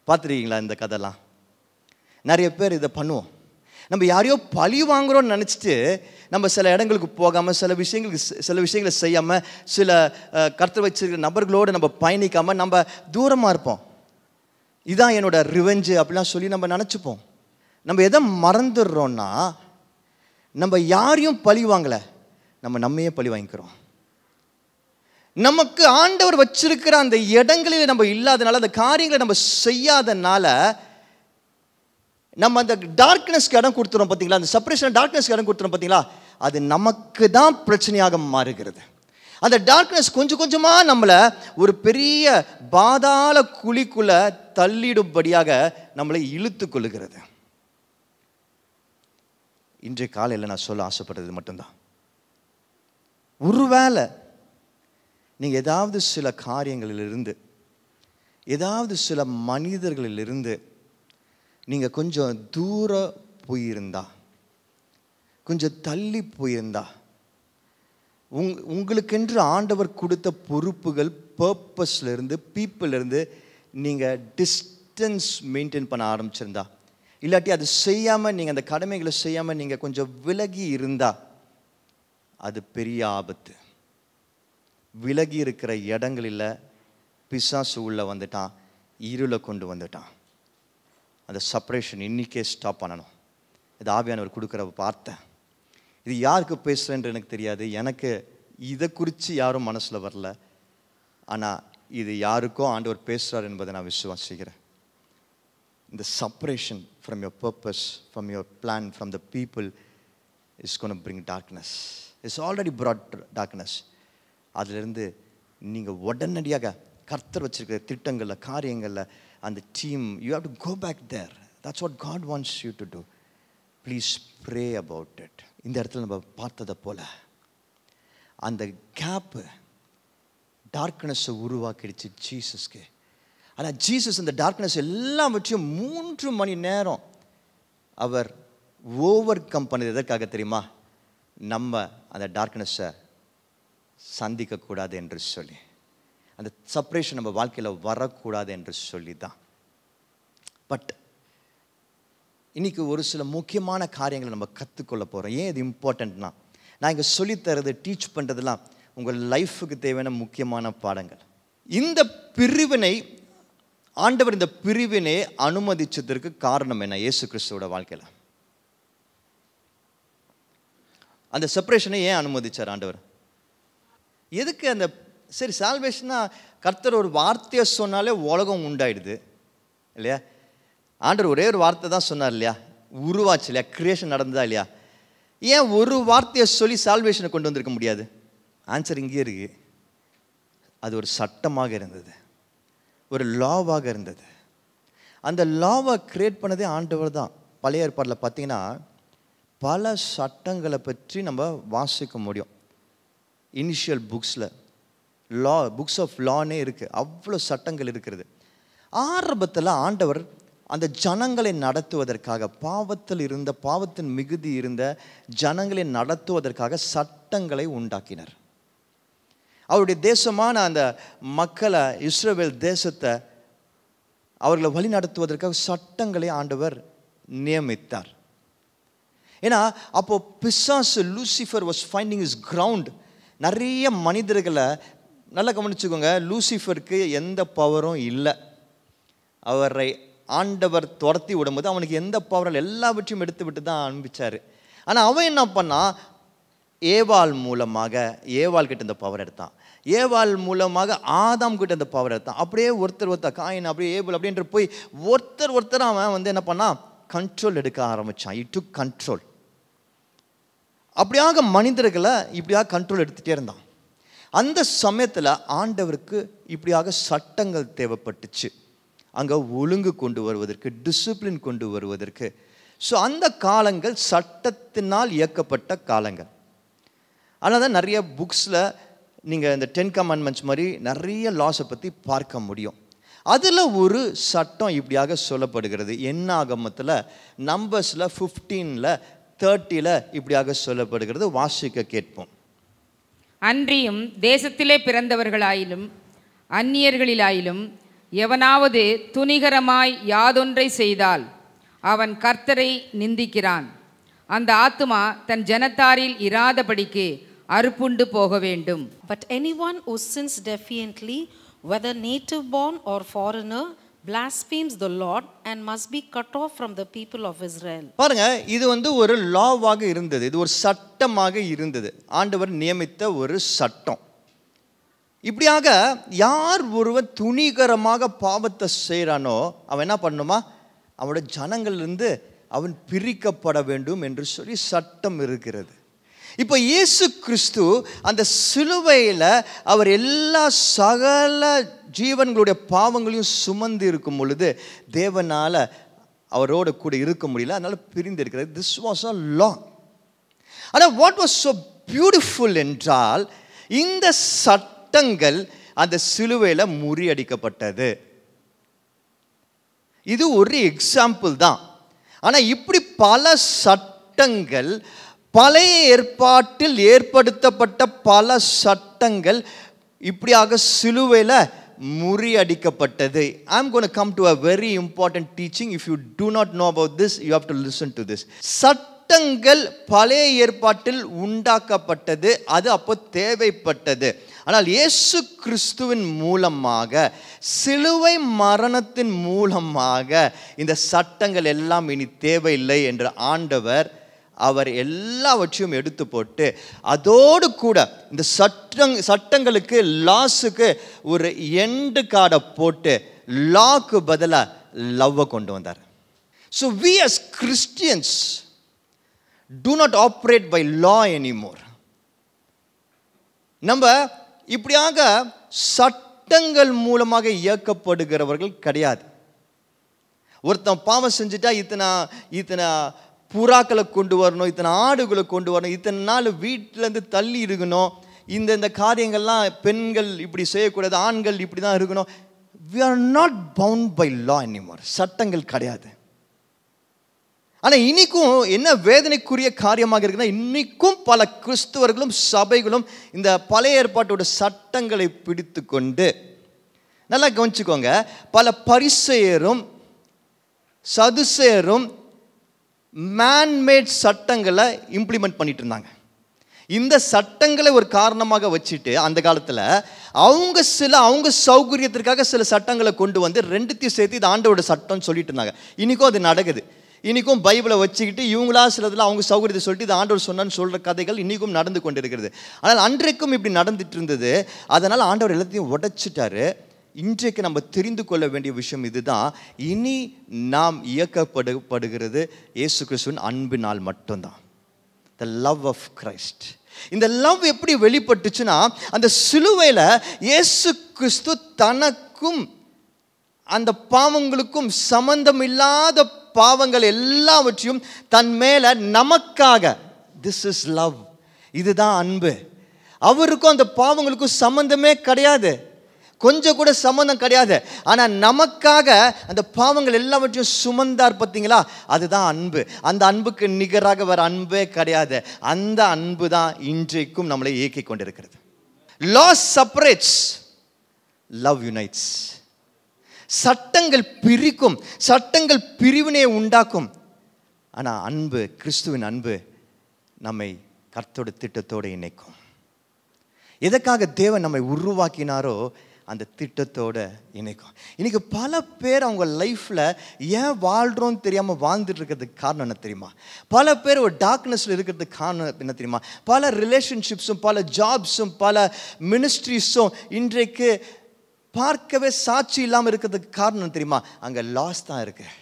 பார்த்துருக்கீங்களா இந்த கதைலாம்? நிறைய பேர் இதை பண்ணுவோம். நம்ம யாரையோ பழி வாங்குறோம்னு நினச்சிட்டு நம்ம சில இடங்களுக்கு போகாமல், சில விஷயங்களை செய்யாமல், சில கர்த்தர் வச்சிருக்கிற நபர்களோடு நம்ம பயணிக்காமல் நம்ம தூரமாக இருப்போம். இதுதான் என்னோட ரிவெஞ்சு அப்படிலாம் சொல்லி நம்ம நினச்சிப்போம். நம்ம எதை மறந்துடுறோன்னா, நம்ம யாரையும் பழி வாங்கலை, நம்மையே பழி வாங்கிக்கிறோம். நமக்கு ஆண்டவர் வச்சிருக்கிற அந்த இடங்களில் நம்ம இல்லாதனால, அந்த காரியங்களை நம்ம செய்யாதனால, நம்ம அந்த டார்க்னஸ்க்கு இடம் கொடுத்துறோம் பார்த்தீங்களா, அந்த செப்பரேஷன் டார்க்னஸ்க்கு இடம் கொடுத்துறோம் பார்த்தீங்களா, அது நமக்கு தான் பிரச்சனையாக மாறுகிறது. அந்த டார்க்னஸ் கொஞ்சம் கொஞ்சமாக நம்மளை ஒரு பெரிய பாதாள குழிக்குள்ளே தள்ளிடும்படியாக நம்மளை இழுத்து கொள்ளுகிறது. இன்றைய காலையில் நான் சொல்ல ஆசைப்படுறது மட்டும்தான், ஒருவேளை நீங்கள் ஏதாவது சில காரியங்களிலிருந்து, ஏதாவது சில மனிதர்களிலிருந்து நீங்கள் கொஞ்சம் தூரம் போயிருந்தா, கொஞ்சம் தள்ளி போயிருந்தா, உங்களுக்கென்று ஆண்டவர் கொடுத்த பொறுப்புகள், பர்பஸ்லேருந்து, பீப்புளிலேருந்து நீங்கள் டிஸ்டன்ஸ் மெயின்டைன் பண்ண ஆரம்பிச்சிருந்தா, இல்லாட்டி அது செய்யாமல் நீங்கள் அந்த கடமைகளை செய்யாமல் நீங்கள் கொஞ்சம் விலகி இருந்தால், அது பெரிய ஆபத்து. விலகி இருக்கிற இடங்களில் பிசாசு உள்ளே வந்துட்டான், இருளை கொண்டு வந்துட்டான். அந்த செப்பரேஷன் இன்றைக்கே ஸ்டாப் பண்ணணும். இது ஆவியானவர் கொடுக்குற வார்த்தை. இது யாருக்கு பேசுகிறேன்னு எனக்கு தெரியாது. எனக்கு இதை குறித்து யாரும் மனசில் வரல. ஆனால் இது யாருக்கோ ஆண்டவர் பேசுகிறார் என்பதை நான் விசுவாசிக்கிறேன். இந்த separation from your purpose, from your plan, from the people is gonna bring darkness. It's already brought darkness. அதிலிருந்து நீங்கள் உடனடியாக கர்த்தர் வச்சிருக்கிற திட்டங்களில், காரியங்களில், அந்த team, you have to go back there. That's what God wants you to do. Please pray about it. இந்த இடத்துல நம்ம பார்த்ததை போல அந்த கேப்பு டார்க்னஸை உருவாக்கிடுச்சு ஜீசஸ்க்கு. ஆனால் ஜீசஸ் இந்த டார்க்னஸ் எல்லாவற்றையும் 3 மணி நேரம் அவர் ஓவர் கம் பண்ணது எதற்காக தெரியுமா? நம்ம அந்த டார்க்னஸை சந்திக்கக்கூடாது என்று சொல்லி, அந்த செப்பரேஷன் நம்ம வாழ்க்கையில் வரக்கூடாது என்று சொல்லி தான். பட் இன்றைக்கி ஒரு சில முக்கியமான காரியங்களை நம்ம கற்றுக்கொள்ள போகிறோம். ஏன் இது இம்பார்ட்டண்ட்னா, நான் இங்கே சொல்லித்தரது, டீச் பண்ணுறதுலாம் உங்கள் லைஃபுக்கு தேவையான முக்கியமான பாடங்கள். இந்த பிரிவினை, ஆண்டவர் இந்த பிரிவினை அனுமதிச்சதற்கு காரணம் என்ன? இயேசு கிறிஸ்துவோட வாழ்க்கையில் அந்த செப்பரேஷனை ஏன் அனுமதிச்சார் ஆண்டவர்? எதுக்கு? அந்த சரி, சால்வேஷனா கர்த்தர் ஒரு வார்த்தையை சொன்னாலே உலகம் உண்டாயிடுது இல்லையா? ஆண்டவர் ஒரே ஒரு வார்த்தை தான் சொன்னார் இல்லையா? உருவாச்சு இல்லையா? கிரியேஷன் நடந்ததா இல்லையா? ஏன் ஒரு வார்த்தையை சொல்லி சால்வேஷனை கொண்டு வந்திருக்க முடியாது? ஆன்சர் இங்கே இருக்கு. அது ஒரு சட்டமாக இருந்தது, ஒரு லாவாக இருந்தது. அந்த லாவை கிரியேட் பண்ணதே ஆண்டவர் தான். பழைய ஏற்பாட்டில் பார்த்தீங்கன்னா பல சட்டங்களை பற்றி நம்ம வாசிக்க முடியும். இனிஷியல் புக்ஸில் புக்ஸ் ஆஃப் லானே இருக்குது. அவ்வளோ சட்டங்கள் இருக்கிறது. ஆரம்பத்தில் ஆண்டவர் அந்த ஜனங்களை நடத்துவதற்காக, பாவத்தின் மிகுதி இருந்த ஜனங்களை நடத்துவதற்காக சட்டங்களை உண்டாக்கினார். அவருடைய தேசமான அந்த மக்களை, இஸ்ரவேல் தேசத்தை, அவர்களை வழி நடத்துவதற்காக சட்டங்களை ஆண்டவர் நியமித்தார். ஏன்னா அப்போ பிசாசு, Lucifer was finding is ground. நிறைய மனிதர்களை நல்லா கவனிச்சுக்கோங்க, லூசிஃபருக்கு எந்த பவரும் இல்லை. அவரை ஆண்டவர் துரத்தி விடும்போது அவனுக்கு எந்த பவரும், எல்லாவற்றையும் எடுத்து விட்டு தான் அனுப்பிச்சார். ஆனால் அவன் என்ன பண்ணான்? ஏவாள் மூலமாக, ஏவாள் கிட்ட இந்த பவர் எடுத்தான். ஏவாள் மூலமாக ஆதாம் கிட்ட இந்த பவர் எடுத்தான். அப்படியே ஒருத்தர் காயின், அப்படியே ஏபிள் அப்படின்ற போய் ஒருத்தர் அவன் என்ன பண்ணான்? கண்ட்ரோல் எடுக்க ஆரம்பித்தான். It took control. அப்படியாக மனிதர்களை இப்படியாக கண்ட்ரோல் எடுத்துகிட்டே இருந்தான். அந்த சமயத்தில் ஆண்டவருக்கு இப்படியாக சட்டங்கள் தேவைப்பட்டுச்சு, அங்கே ஒழுங்கு கொண்டு வருவதற்கு, டிசிப்ளின் கொண்டு வருவதற்கு. ஸோ அந்த காலங்கள் சட்டத்தினால் இயக்கப்பட்ட காலங்கள். ஆனால் தான் நிறைய புக்ஸில் நீங்கள் இந்த 10 கமாண்ட்மெண்ட்ஸ் மாதிரி நிறைய லாஸை பற்றி பார்க்க முடியும். அதில் ஒரு சட்டம் இப்படியாக சொல்லப்படுகிறது. என்னாகமத்தில் நம்பர்ஸில் 15ல் 30ல் இப்படியாக சொல்லப்படுகிறது. வாசிக்க கேட்போம். அன்றியும் தேசத்திலே பிறந்தவர்களாயிலும் அந்நியர்களிலாயிலும் எவனாவது துணிகரமாய் யாதொன்றை செய்தால் அவன் கர்த்தரை நிந்திக்கிறான். அந்த ஆத்துமா தன் ஜனத்தாரில் இராதபடிக்கு அறுப்புண்டு போக வேண்டும். But anyone who sins defiantly, whether native born or foreigner, blasphemes the Lord and must be cut off from the people of Israel. பாருங்க, இது ஒரு லாவாக இருந்தது. இது ஒரு சட்டமாக இருந்தது. ஆண்டவர் நியமித்த ஒரு சட்டம். இப்படியாக யார் ஒருவன் துணிகரமாக பாவத்தை செய்கிறானோ அவன் என்ன பண்ணுமா? அவனோட ஜனங்களிலிருந்து அவன் பிரிக்கப்பட வேண்டும் என்று சொல்லி சட்டம் இருக்கிறது. இப்போ இயேசு கிறிஸ்து அந்த சிலுவையில் அவர் எல்லா சகல ஜீவன்களுடைய பாவங்களையும் சுமந்து இருக்கும் பொழுது தேவனால் அவரோடு கூட இருக்க முடியல, அதனால பிரிந்து இருக்கிறது. திஸ் வாஸ் அ லா. ஆனால் வாட் வாஸ் ஸோ பியூட்டிஃபுல் என்றால் இந்த சட்டங்கள் அந்த சிலுவையில் முறியடிக்கப்பட்டது. இது ஒரு எக்ஸாம்பிள் தான். ஆனால் இப்படி பல சட்டங்கள், பழைய ஏற்பாட்டில் ஏற்படுத்தப்பட்ட பல சட்டங்கள் இப்படியாக சிலுவையில் முறியடிக்கப்பட்டது. I am going to come to a very important teaching. If you do not know about this, you have to listen to this. சட்டங்கள் பழைய ஏற்பாட்டில் உண்டாக்கப்பட்டது, அது அப்போ தேவைப்பட்டது. ஆனால் இயேசு கிறிஸ்துவின் மூலமாக, சிலுவை மரணத்தின் மூலமாக இந்த சட்டங்கள் எல்லாம் இனி தேவையில்லை என்ற ஆண்டவர் அவர் எல்லாவற்றையும் எடுத்து போட்டு, அதோடு கூட இந்த சட்டங்களுக்கு, லாஸுக்கு ஒரு எண்டு கார்டை போட்டு லாக்கு பதிலாக லவ்வை கொண்டு வந்தார். So we as Christians do not operate by law anymore. நம்ம இப்படியாக சட்டங்கள் மூலமாக இயக்கப்படுகிறவர்கள் கிடையாது. ஒருத்தன் பாவம் செஞ்சுட்டா இத்தனை புறாக்களை கொண்டு வரணும், இத்தனை ஆடுகளை கொண்டு வரணும், இத்தனை நாள் வீட்டிலேருந்து தள்ளி இருக்கணும், இந்த காரியங்கள்லாம் பெண்கள் இப்படி செய்யக்கூடாது, ஆண்கள் இப்படி தான் இருக்கணும். We are not bound by law anymore. சட்டங்கள் கிடையாது. ஆனால் இன்னைக்கும் என்ன வேதனைக்குரிய காரியமாக இருக்குன்னா, இன்னைக்கும் பல கிறிஸ்தவர்களும் சபைகளும் இந்த பழைய ஏற்பாட்டோட சட்டங்களை பிடித்து கொண்டு, நல்லா கவனிச்சுக்கோங்க, பல பரிசேயரும் சதுசேயரும் மேன்மேட் சட்டங்களை இம்ப்ளிமெண்ட் பண்ணிட்டு இருந்தாங்க. இந்த சட்டங்களை ஒரு காரணமாக வச்சுட்டு அந்த காலத்தில் அவங்க சௌகரியத்திற்காக சில சட்டங்களை கொண்டு வந்து ரெண்டுத்தையும் சேர்த்து இது ஆண்டோட சட்டம்னு சொல்லிட்டு இருந்தாங்க. இன்னைக்கும் அது நடக்குது. இன்றைக்கும் பைபிளை வச்சுக்கிட்டு இவங்களா சிலதில் அவங்க சௌகரியத்தை சொல்லிட்டு இது ஆண்டவர் சொன்னான்னு சொல்கிற கதைகள் இன்றைக்கும் நடந்து கொண்டு இருக்கிறது. ஆனால் அன்றைக்கும் இப்படி நடந்துட்டு இருந்தது. அதனால் ஆண்டவர் எல்லாத்தையும் உடைச்சிட்டாரு. இன்றைக்கு நம்ம தெரிந்து கொள்ள வேண்டிய விஷயம் இதுதான், இனி நாம் இயக்கப்படுகிறது இயேசு கிறிஸ்துவின் அன்பினால் மட்டும்தான். The love of Christ. இந்த லவ் எப்படி வெளிப்பட்டுச்சுன்னா, அந்த சிலுவையில் இயேசு கிறிஸ்து தனக்கும் அந்த பாவங்களுக்கும் சம்பந்தம் இல்லாத பாவங்கள் எல்லாவற்றையும் தன் மேல நமக்காக, திஸ் இஸ் லவ், இதுதான் அன்பு. அவருக்கும் அந்த பாவங்களுக்கும் சம்பந்தமே கிடையாது, கொஞ்சம் கூட சம்பந்தம் கிடையாது. ஆனால் நமக்காக அந்த பாவங்கள் எல்லாவற்றையும் சுமந்தார் பார்த்தீங்களா, அதுதான் அன்பு. அந்த அன்புக்கு நிகராக வர அன்பே கிடையாது. அந்த அன்பு தான் இன்றைக்கும் நம்மளை இயக்கிக் கொண்டிருக்கிறது. Law separates, love unites. சட்டங்கள் பிரிக்கும், சட்டங்கள் பிரிவினையை உண்டாக்கும். ஆனால் அன்பு, கிறிஸ்துவின் அன்பு நம்மை கர்த்தரோட திட்டத்தோடு இணைக்கும். எதற்காக தேவன் நம்மை உருவாக்கினாரோ அந்த திட்டத்தோடு இணைக்கும். இன்னைக்கு பல பேர் அவங்க லைஃப்பில் ஏன் வாழ்கிறோன்னு தெரியாமல் வாழ்ந்துட்டு இருக்கிறதுக்கு காரணம் என்ன தெரியுமா? பல பேர் ஒரு டார்க்னஸில் இருக்கிறதுக்கு காரணம் என்ன தெரியுமா? பல ரிலேஷன்ஷிப்ஸும் பல ஜாப்ஸும் பல மினிஸ்ட்ரிஸும் இன்றைக்கு பார்க்கவே சாட்சி இல்லாமல் இருக்கிறதுக்கு காரணம் தெரியுமா? அங்கே லாஸ் தான் இருக்குது,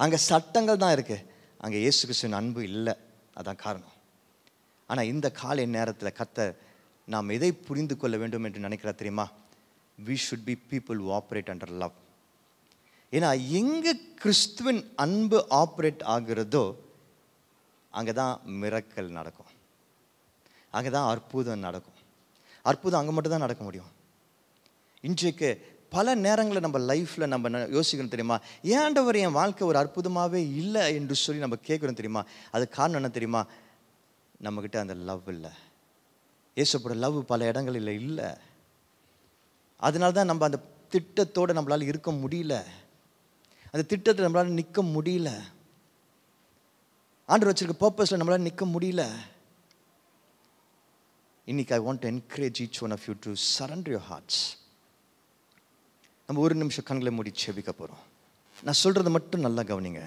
அங்கே சட்டங்கள் தான் இருக்குது, அங்கே இயேசு கிறிஸ்துவின் அன்பு இல்லை. அதான் காரணம். ஆனால் இந்த காலை நேரத்தில் கர்த்தர் நாம் எதை புரிந்து கொள்ள வேண்டும் என்று நினைக்கிறா தெரியுமா? We should be people who operate under love. ஏன்னா எங்கே கிறிஸ்துவின் அன்பு ஆப்ரேட் ஆகிறதோ அங்கே தான் மிரக்கல் நடக்கும், அங்கே தான் அற்புதம் நடக்கும். அற்புதம் அங்கே மட்டும் தான் நடக்க முடியும். இன்றைக்கு பல நேரங்களில் நம்ம லைஃப்பில் நம்ம யோசிக்கணும் தெரியுமா, ஏன்டவர் என் வாழ்க்கை ஒரு அற்புதமாகவே இல்லை என்று சொல்லி நம்ம கேட்குறோம் தெரியுமா? அது காரணம் என்ன தெரியுமா? நம்மக்கிட்ட அந்த லவ் இல்லை. இயேசுவோட லவ் பல இடங்களில் இல்லை. அதனால தான் நம்ம அந்த திட்டத்தோடு நம்மளால் இருக்க முடியல, அந்த திட்டத்தில் நம்மளால் நிற்க முடியல, ஆண்டவர் வச்சிருக்க பர்பஸில் நம்மளால் நிற்க முடியல. இன்னைக்கு I want to encourage each one of you to surrender your hearts. நம்ம ஒரு நிமிஷம் கண்களை மூடி செபிக்க போகிறோம். நான் சொல்கிறத மட்டும் நல்லா கவனிங்க,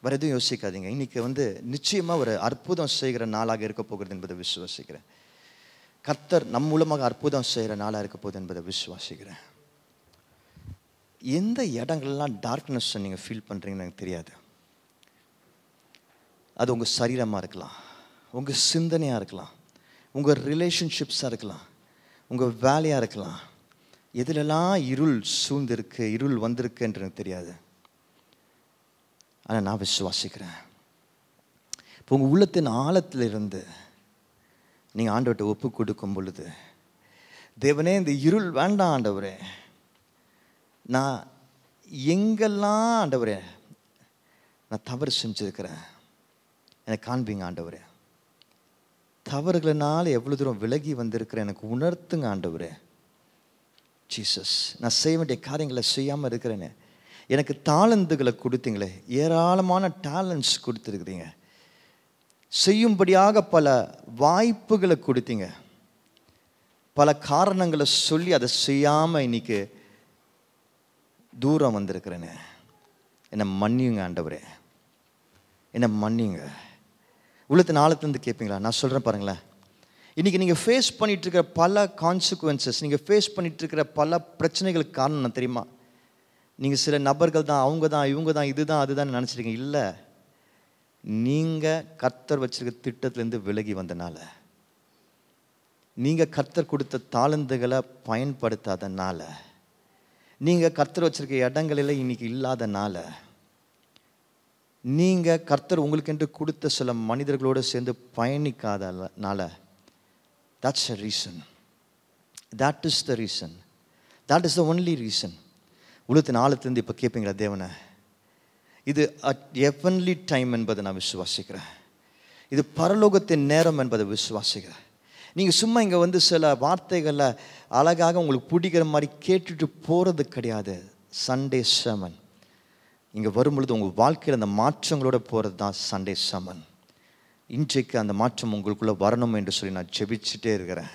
வேறு எதுவும் யோசிக்காதீங்க. இன்னைக்கு நிச்சயமாக ஒரு அற்புதம் செய்கிற நாளாக இருக்க போகிறது என்பதை விசுவாசிக்கிறேன். கர்த்தர் நம் மூலமாக அற்புதம் செய்கிற நாளாக இருக்க போகுது என்பதை விசுவாசிக்கிறேன். எந்த இடங்கள்லாம் டார்க்னஸ் நீங்கள் ஃபீல் பண்ணுறீங்கன்னு எனக்கு தெரியாது. அது உங்கள் சரீரமாக இருக்கலாம், உங்கள் சிந்தனையாக இருக்கலாம், உங்கள் ரிலேஷன்ஷிப்ஸாக இருக்கலாம், உங்கள் வேலையாக இருக்கலாம். எதுலெல்லாம் இருள் சூழ்ந்திருக்கு, இருள் வந்திருக்கு என்று எனக்கு தெரியாது. ஆனால் நான் விசுவாசிக்கிறேன், இப்போ உங்கள் உள்ளத்தின் ஆழத்தில் இருந்து நீங்கள் ஆண்டவர்கிட்ட ஒப்பு கொடுக்கும் பொழுது, தேவனே இந்த இருள் வேண்டாம் ஆண்டவரே, நான் எங்கெல்லாம் ஆண்டவரே நான் தவறு செஞ்சுருக்கிறேன் எனக்கு காண்பீங்க ஆண்டவரே, தவறுகளினால் எவ்வளோ தூரம் விலகி வந்திருக்கிறேன் எனக்கு உணர்த்துங்க ஆண்டவரே. ஜீசஸ், நான் செய்ய வேண்டிய காரியங்களை செய்யாமல் இருக்கிறேன்னு, எனக்கு தாளந்துகளை கொடுத்தீங்களே, ஏராளமான டேலண்ட்ஸ் கொடுத்துருக்குறீங்க, செய்யும்படியாக பல வாய்ப்புகளை கொடுத்தீங்க. பல காரணங்களை சொல்லி அதை செய்யாமல் இன்னைக்கு தூரம் வந்திருக்கிறேன்னு. என்னை மன்னியுங்க ஆண்டவரே, என்னை மன்னியுங்க. உள்ளத்தின் ஆழத்துலேருந்து கேட்பீங்களா? நான் சொல்கிறேன் பாருங்களேன். இன்றைக்கி நீங்கள் ஃபேஸ் பண்ணிகிட்ருக்கிற பல கான்சிக்வன்சஸ், நீங்கள் ஃபேஸ் பண்ணிகிட்ருக்கிற பல பிரச்சனைகளுக்கு காரணம் என்ன தெரியுமா? நீங்கள் சில நபர்கள் தான், அவங்க தான், இவங்க தான், இதுதான் அதுதான் நினச்சிருக்கீங்க. இல்லை, நீங்கள் கர்த்தர் வச்சிருக்க திட்டத்திலேருந்து விலகி வந்தனால, நீங்கள் கர்த்தர் கொடுத்த தாளந்துகளை பயன்படுத்தாதனால, நீங்கள் கர்த்தர் வச்சிருக்க இடங்களில் இன்னைக்கு இல்லாதனால, நீங்கள் கர்த்தர் உங்களுக்கென்று கொடுத்த சில மனிதர்களோடு சேர்ந்து பயணிக்காதனால, that's a reason. That is the reason. That is the only reason. உள்ளத்தின் ஆழத்திலிருந்து இப்போ கேட்பீங்களா தேவனை? இது heavenly டைம் என்பதை நான் விசுவாசிக்கிறேன். இது பரலோகத்தின் நேரம் என்பதை விசுவாசிக்கிறேன். நீங்கள் சும்மா இங்கே வந்து சில வார்த்தைகளை அழகாக உங்களுக்கு பிடிக்கிற மாதிரி கேட்டுட்டு போகிறது கிடையாது. சண்டே சமன் இங்கே வரும்பொழுது உங்கள் வாழ்க்கையில் அந்த மாற்றங்களோட போகிறது தான் சண்டே சமன். இன்றைக்கு அந்த மாற்றம் உங்களுக்குள்ளே வரணும் என்று சொல்லி நான் ஜெபிச்சுட்டே இருக்கிறேன்.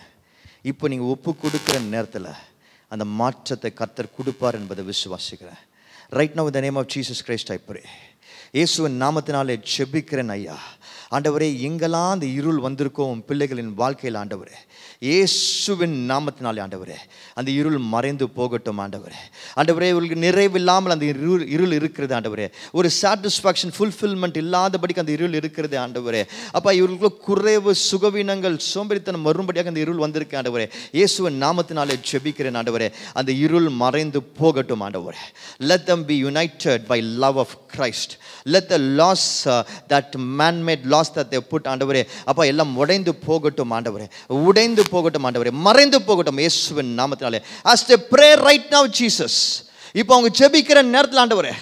இப்போ நீங்கள் ஒப்பு கொடுக்குற நேரத்தில் அந்த மாற்றத்தை கர்த்தர் கொடுப்பார் என்பதை விசுவாசிக்கிறேன். Right now in the name of Jesus Christ I pray. இயேசுவின் நாமத்தினாலே ஜெபிக்கிறேன் ஐயா. ஆண்டவரே, எங்கெல்லாம் அந்த இருள் வந்திருக்கோம் பிள்ளைகளின் வாழ்க்கையில் ஆண்டவரே, இயேசுவின் நாமத்தினாலே ஆண்டவரே அந்த இருள் மறைந்து போகட்டும் ஆண்டவரே. ஆண்டவரே, இவர்களுக்கு நிறைவில்லாமல் அந்த இருள் இருக்கிறது ஆண்டவரே. ஒரு சாட்டிஸ்ஃபேக்ஷன், ஃபுல்ஃபில்மெண்ட் இல்லாதபடிக்கு அந்த இருள் இருக்கிறது ஆண்டவரே. அப்போ இவர்களுக்குள்ள குறைவு, சுகவீனங்கள், சோம்பேறித்தனம் வரும்படியாக அந்த இருள் வந்திருக்கு ஆண்டவரே. இயேசுவின் நாமத்தினாலே ஜெபிக்கிறேன் ஆண்டவரே, அந்த இருள் மறைந்து போகட்டும் ஆண்டவரே. Let them be united by love of Christ. Let the loss, that man-made loss that they put ஆண்டவரே, அப்போ எல்லாம் உடைந்து போகட்டும் ஆண்டவரே, உடைந்து போகட்டும் ஆண்டவரே, மறைந்து போகட்டும் இயேசுவின் நாமத்தினாலே. As they pray right now Jesus, இப்போ அவங்க ஜெபிக்கிற நேரத்தில் ஆண்டவரே,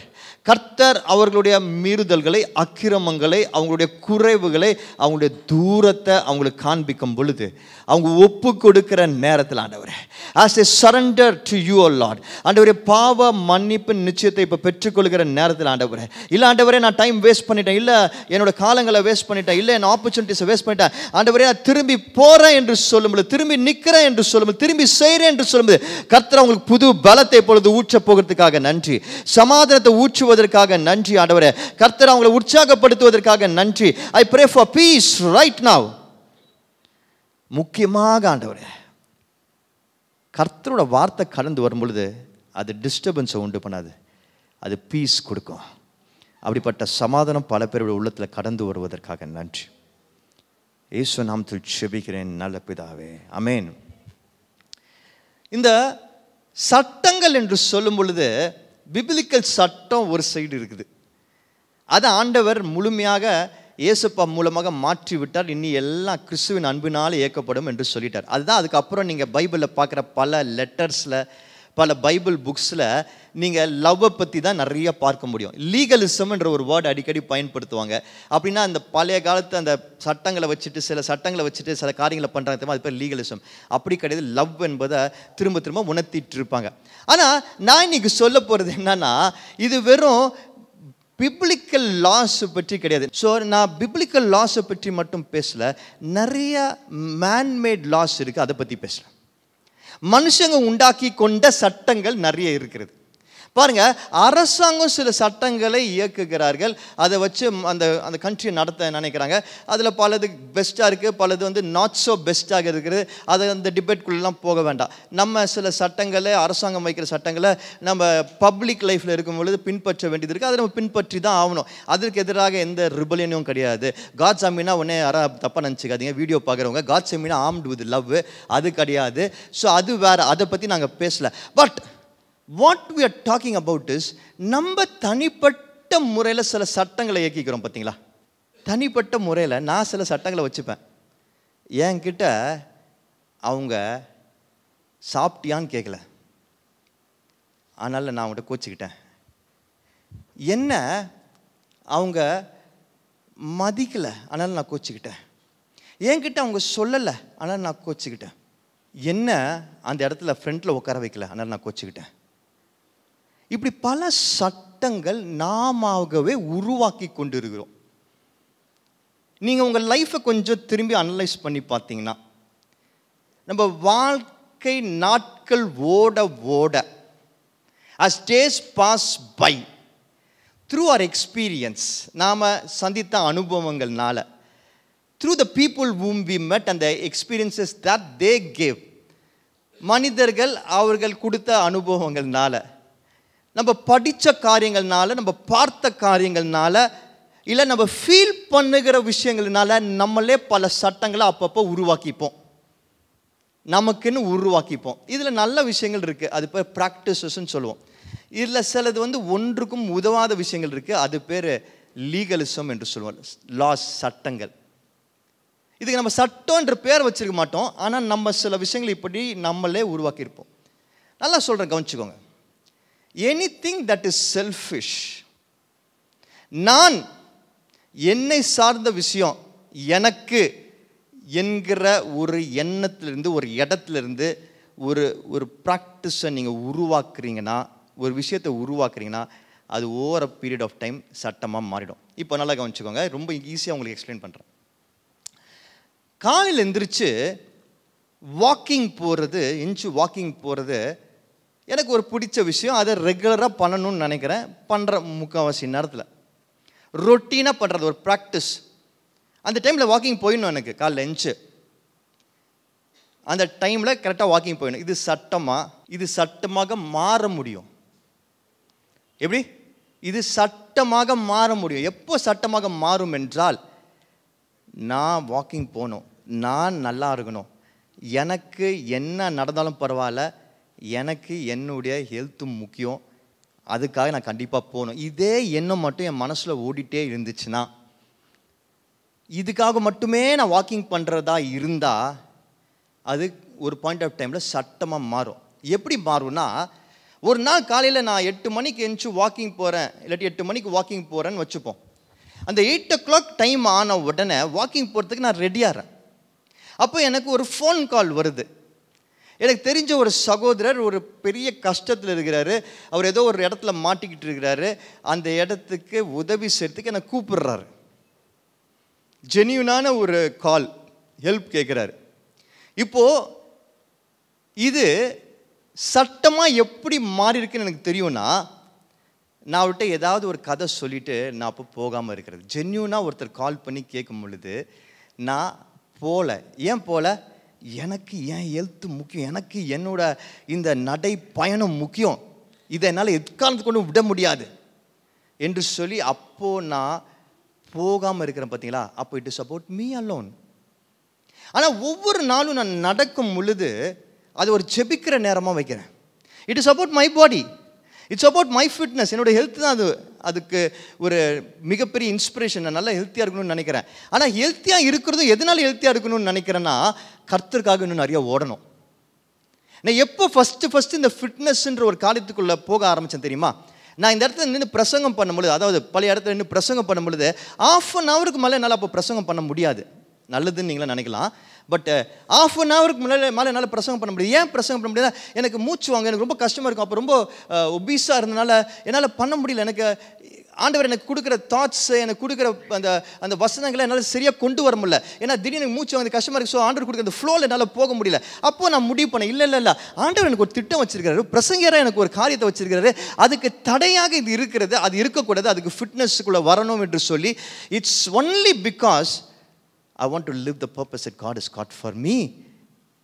கர்த்தர் அவர்களுடைய மீறுதல்களை, அக்கிரமங்களை, அவங்களுடைய குறைவுகளை, அவங்களுடைய தூரத்தை அவங்களுக்கு காண்பிக்கும் பொழுது, அவங்க ஒப்பு கொடுக்கிற நேரத்தில் ஆண்டவரே, as they surrender to you O Lord, ஆண்டவரே, பாவ மன்னிப்பு நிச்சயத்தை இப்போ பெற்றுக்கொள்கிற நேரத்தில் ஆண்டவரே, இல்லை ஆண்டவரே நான் டைம் வேஸ்ட் பண்ணிட்டேன், இல்லை என்னோட காலங்களை வேஸ்ட் பண்ணிட்டேன், இல்லை என் ஆப்பர்ச்சுனிட்டிஸை வேஸ்ட் பண்ணிட்டேன் ஆண்டவரே, நான் திரும்பி போகிறேன் என்று சொல்லும்போது, திரும்பி நிற்கிறேன் என்று சொல்லும்போது, திரும்பி செய்கிறேன் என்று சொல்லும்போது, கர்த்தர் அவங்களுக்கு புது பலத்தை இப்பொழுது ஊற்றப் போகிறதுக்காக நன்றி, சமாதானத்தை ஊற்றுவதற்காக நன்றி ஆண்டவரே, கர்த்தர் அவங்களை உற்சாகப்படுத்துவதற்காக நன்றி. I pray for peace right now. முக்கியமாக ஆண்டவரே, கர்த்தரோட வார்த்தை கடந்து வரும் பொழுது அது டிஸ்டர்பன்ஸை உண்டு பண்ணாது, அது பீஸ் கொடுக்கும். அப்படிப்பட்ட சமாதானம் பல பேருடைய உள்ளத்தில் கடந்து வருவதற்காக நன்றி. இயேசு நாமத்தில் ஜெபிக்கிறேன் நல்ல பிதாவே, ஆமென். இந்த சட்டங்கள் என்று சொல்லும் பொழுது பிபிலிக்கல் சட்டம் ஒரு சைடு இருக்குது. அதை ஆண்டவர் முழுமையாக இயேசுப்பா மூலமாக மாற்றி விட்டார். இன்னி எல்லாம் கிறிஸ்துவின் அன்பினால் இயக்கப்படும் என்று சொல்லிட்டார். அதுதான் அதுக்கப்புறம் நீங்கள் பைபிளில் பார்க்குற பல லெட்டர்ஸில், பல பைபிள் புக்ஸில் நீங்கள் லவ்வை பற்றி தான் நிறைய பார்க்க முடியும். லீகலிசம் என்ற ஒரு வேர்டு அடிக்கடி பயன்படுத்துவாங்க. அப்படின்னா அந்த பழைய காலத்து அந்த சட்டங்களை வச்சுட்டு, சில சட்டங்களை வச்சுட்டு சில காரியங்களை பண்ணுறாங்க தெரியுமா, அது பேர் லீகலிசம். அப்படி கிடையாது, லவ் என்பதை திரும்ப திரும்ப உணர்த்திட்டு இருப்பாங்க. ஆனால் நான் இன்னைக்கு சொல்ல போகிறது என்னன்னா, இது வெறும் பிப்ளிக்கல் லாஸ் பற்றி கிடையாது. ஸோ நான் பிப்ளிக்கல் லாஸை பற்றி மட்டும் பேசல, நிறைய மேன்மேட் லாஸ் இருக்குது, அதை பற்றி பேசல. மனுஷங்க உண்டாக்கி கொண்ட சட்டங்கள் நிறைய இருக்கிறது. பாருங்க, அரசாங்கம் சில சட்டங்களை இயக்குகிறார்கள், அதை வச்சு அந்த அந்த கண்ட்ரியை நடத்த நினைக்கிறாங்க. அதில் பலது பெஸ்ட்டாக இருக்குது, பலது வந்து நாட் ஸோ பெஸ்ட்டாக இருக்குது. அதை அந்த டிபேட்குள்ளெலாம் போக வேண்டாம். நம்ம சில சட்டங்களை, அரசாங்கம் வைக்கிற சட்டங்களை நம்ம பப்ளிக் லைஃப்பில் இருக்கும் பொழுது பின்பற்ற வேண்டியது இருக்குது. அதை நம்ம பின்பற்றி தான் ஆகணும். அதற்கு எதிராக எந்த ரிபலியனும் கிடையாது. காட்ஸ் அமீனா உடனே யாராவது தப்பாக நினச்சிக்காதீங்க, வீடியோ பார்க்குறவங்க. காட்ஸ் அமீனா ஆர்ம்டு வித் லவ், அது கிடையாது. ஸோ அது வேறு, அதை பற்றி நாங்கள் பேசல. But what we are talking about is, நம்ம தனிப்பட்ட முறையில் சில சட்டங்களை இயக்கிக்கிறோம் பார்த்தீங்களா. தனிப்பட்ட முறையில் நான் சில சட்டங்களை வச்சுப்பேன். என்கிட்ட அவங்க சாப்பிட்டியான்னு கேட்கல, அதனால் நான் அவங்கள்ட்ட கோச்சிக்கிட்டேன். என்ன அவங்க மதிக்கலை, அதனால் நான் கோச்சிக்கிட்டேன். என்கிட்ட அவங்க சொல்லலை, அதனால் நான் கோச்சிக்கிட்டேன். என்ன அந்த இடத்துல ஃப்ரண்ட்டில் உட்கார வைக்கல, அதனால் நான் கோச்சிக்கிட்டேன். இப்படி பல சட்டங்கள் நாமவே உருவாக்கி கொண்டு இருக்கிறோம். நீங்கள் உங்கள் லைஃப்பை கொஞ்சம் திரும்பி அனலைஸ் பண்ணி பார்த்தீங்கன்னா, நம்ம வாழ்க்கை நாட்கள் ஓட ஓட, as days pass by, through our experience, நாம் சந்தித்த அனுபவங்கள்னால, through the people whom we met and the experiences that they gave, மனிதர்கள் அவர்கள் கொடுத்த அனுபவங்கள்னால, நம்ம படித்த காரியங்கள்னால, நம்ம பார்த்த காரியங்கள்னால, இல்லை நம்ம ஃபீல் பண்ணுகிற விஷயங்கள்னால நம்மளே பல சட்டங்களை அப்பப்போ உருவாக்கிப்போம், நமக்குன்னு உருவாக்கிப்போம். இதில் நல்ல விஷயங்கள் இருக்குது, அது பேர் ப்ராக்டிசஸ்ன்னு சொல்லுவோம். இதில் சிலது ஒன்றுக்கும் உதவாத விஷயங்கள் இருக்குது, அது பேர் லீகலிசம் என்று சொல்லுவோம். லாஸ், சட்டங்கள். இதுக்கு நம்ம சட்டம்ன்ற பேர் வச்சிருக்க மாட்டோம், ஆனால் நம்ம சில விஷயங்கள் இப்படி நம்மளே உருவாக்கியிருப்போம். நல்லா சொல்கிறேன், கவனிச்சுக்கோங்க. எனிதிங் தட் இஸ் செல்ஃபிஷ், நான் என்னை சார்ந்த விஷயம், எனக்கு என்கிற ஒரு எண்ணத்திலிருந்து, ஒரு இடத்துலேருந்து ஒரு ப்ராக்டிஸை நீங்கள் உருவாக்குறீங்கன்னா, ஒரு விஷயத்தை உருவாக்குறீங்கன்னா, அது over a period of time சட்டமாக மாறிடும். இப்போ நல்லா கவனிச்சுக்கோங்க, ரொம்ப ஈஸியாக உங்களுக்கு எக்ஸ்பிளைன் பண்ணுறேன். காலையில் எந்திரிச்சு வாக்கிங் போகிறது எனக்கு ஒரு பிடிச்ச விஷயம். அதை ரெகுலராக பண்ணணும்னு நினைக்கிறேன், பண்ணுற முக்கால்வாசி நேரத்தில் ரொட்டீனாக பண்ணுறது ஒரு ப்ராக்டிஸ். அந்த டைமில் வாக்கிங் போயிடணும், எனக்கு காலைல எந்திச்சு அந்த டைமில் கரெக்டாக வாக்கிங் போயிடணும். இது சட்டமாக மாற முடியும். எப்படி இது சட்டமாக மாற முடியும்? எப்போ சட்டமாக மாறும் என்றால், நான் வாக்கிங் போகணும், நான் நல்லா இருக்கணும், எனக்கு என்ன நடந்தாலும் பரவாயில்ல, எனக்கு என்னுடைய ஹெல்த்தும் முக்கியம், அதுக்காக நான் கண்டிப்பாக போகணும். இதே எண்ணம் மட்டும் என் மனசில் ஓடிட்டே இருந்துச்சுன்னா, இதுக்காக மட்டுமே நான் வாக்கிங் பண்ணுறதா இருந்தால், அது ஒரு பாயிண்ட் ஆஃப் டைமில் சட்டமாக மாறும். எப்படி மாறும்னா, ஒரு நாள் காலையில் நான் 8 மணிக்கு எழுந்துச்சு வாக்கிங் போகிறேன், இல்லாட்டி 8 மணிக்கு வாக்கிங் போகிறேன்னு வச்சுப்போம். அந்த 8 o'clock டைம் ஆன உடனே வாக்கிங் போகிறதுக்கு நான் ரெடியாகிறேன். அப்போ எனக்கு ஒரு ஃபோன் கால் வருது. எனக்கு தெரிஞ்ச ஒரு சகோதரர் ஒரு பெரிய கஷ்டத்தில் இருக்கிறாரு, அவர் ஏதோ ஒரு இடத்துல மாட்டிக்கிட்டு இருக்கிறாரு, அந்த இடத்துக்கு உதவி செய்யறதுக்கு என்னை கூப்பிடுறாரு. ஜென்யூனான ஒரு கால், ஹெல்ப் கேட்குறாரு. இப்போது இது சட்டமாக எப்படி மாறி இருக்குன்னு எனக்கு தெரியும்னா, நான் அவர்கிட்ட ஏதாவது ஒரு கதை சொல்லிவிட்டு நான் அப்போ போகாமல் இருக்கிறது. ஜென்யூனாக ஒருத்தர் கால் பண்ணி கேட்கும் பொழுது நான் போகல. ஏன் போகல? எனக்கு என் ஹெல்த்து முக்கியம், எனக்கு என்னோட இந்த நடை பயணம் முக்கியம், இதை என்னால் எக்காரணத்துக்கு கொண்டு விட முடியாது என்று சொல்லி அப்போது நான் போகாமல் இருக்கிறேன். பார்த்தீங்களா? அப்போ it is about me alone. ஆனால் ஒவ்வொரு நாளும் நான் நடக்கும் பொழுது அது ஒரு ஜெபிக்கிற நேரமாக வைக்கிறேன். It is about my body, it's about my fitness. என்னோட ஹெல்த் தான் அதுக்கு ஒரு மிகப்பெரிய இன்ஸ்பிரேஷன். நான் நல்லா ஹெல்த்தியாக இருக்கணும்னு நினைக்கிறேன். ஆனால் ஹெல்த்தியாக இருக்கிறதும் எதனால ஹெல்த்தியாக இருக்கணும்னு நினைக்கிறேன்னா, கர்த்தருக்காக இன்னும் நிறைய ஓடணும். நான் எப்போ ஃபஸ்ட்டு இந்த ஃபிட்னஸ்ன்ற ஒரு காரியத்துக்குள்ளே போக ஆரம்பித்தேன் தெரியுமா? நான் இந்த இடத்துல நின்று பிரசங்கம் பண்ணும்பொழுது, அதாவது பல இடத்துல நின்று பிரசங்கம் பண்ணும்பொழுது 1/2 hour மேலே என்னால் அப்போ பிரசங்கம் பண்ண முடியாது. நல்லதுன்னு நீங்களே நினைக்கலாம். பட் 1/2 hour மேலே என்னால் பிரசங்கம் பண்ண முடியாது. ஏன் பிரசங்கம் பண்ண முடியாது? எனக்கு மூச்சு வாங்க, எனக்கு ரொம்ப கஷ்டமாக இருக்கும். அப்போ ரொம்ப ஒபீஸாக இருந்தனால என்னால் பண்ண முடியல. எனக்கு ஆண்டவர் எனக்கு கொடுக்குற தாட்ஸு, எனக்கு கொடுக்குற அந்த வசனங்களை என்னால் சரியாக கொண்டு வர முடியல. ஏன்னா திடீர்னு மூச்சு வாங்க கஷ்டமாக இருக்குது. ஸோ ஆண்டவர் கொடுக்குற அந்த ஃப்ளோவில் என்னால் போக முடியல. அப்போது நான் முடிவு பண்ணேன், இல்லை ஆண்டவர் எனக்கு ஒரு திட்டம் வச்சிருக்காரு, பிரசங்கராக எனக்கு ஒரு காரியத்தை வச்சிருக்காரு, அதுக்கு தடையாக இது இருக்கிறது, அது இருக்கக்கூடாது, அதுக்கு ஃபிட்னஸுக்குள்ளே வரணும் என்று சொல்லி, it's only because I want to live the purpose that God has got for me.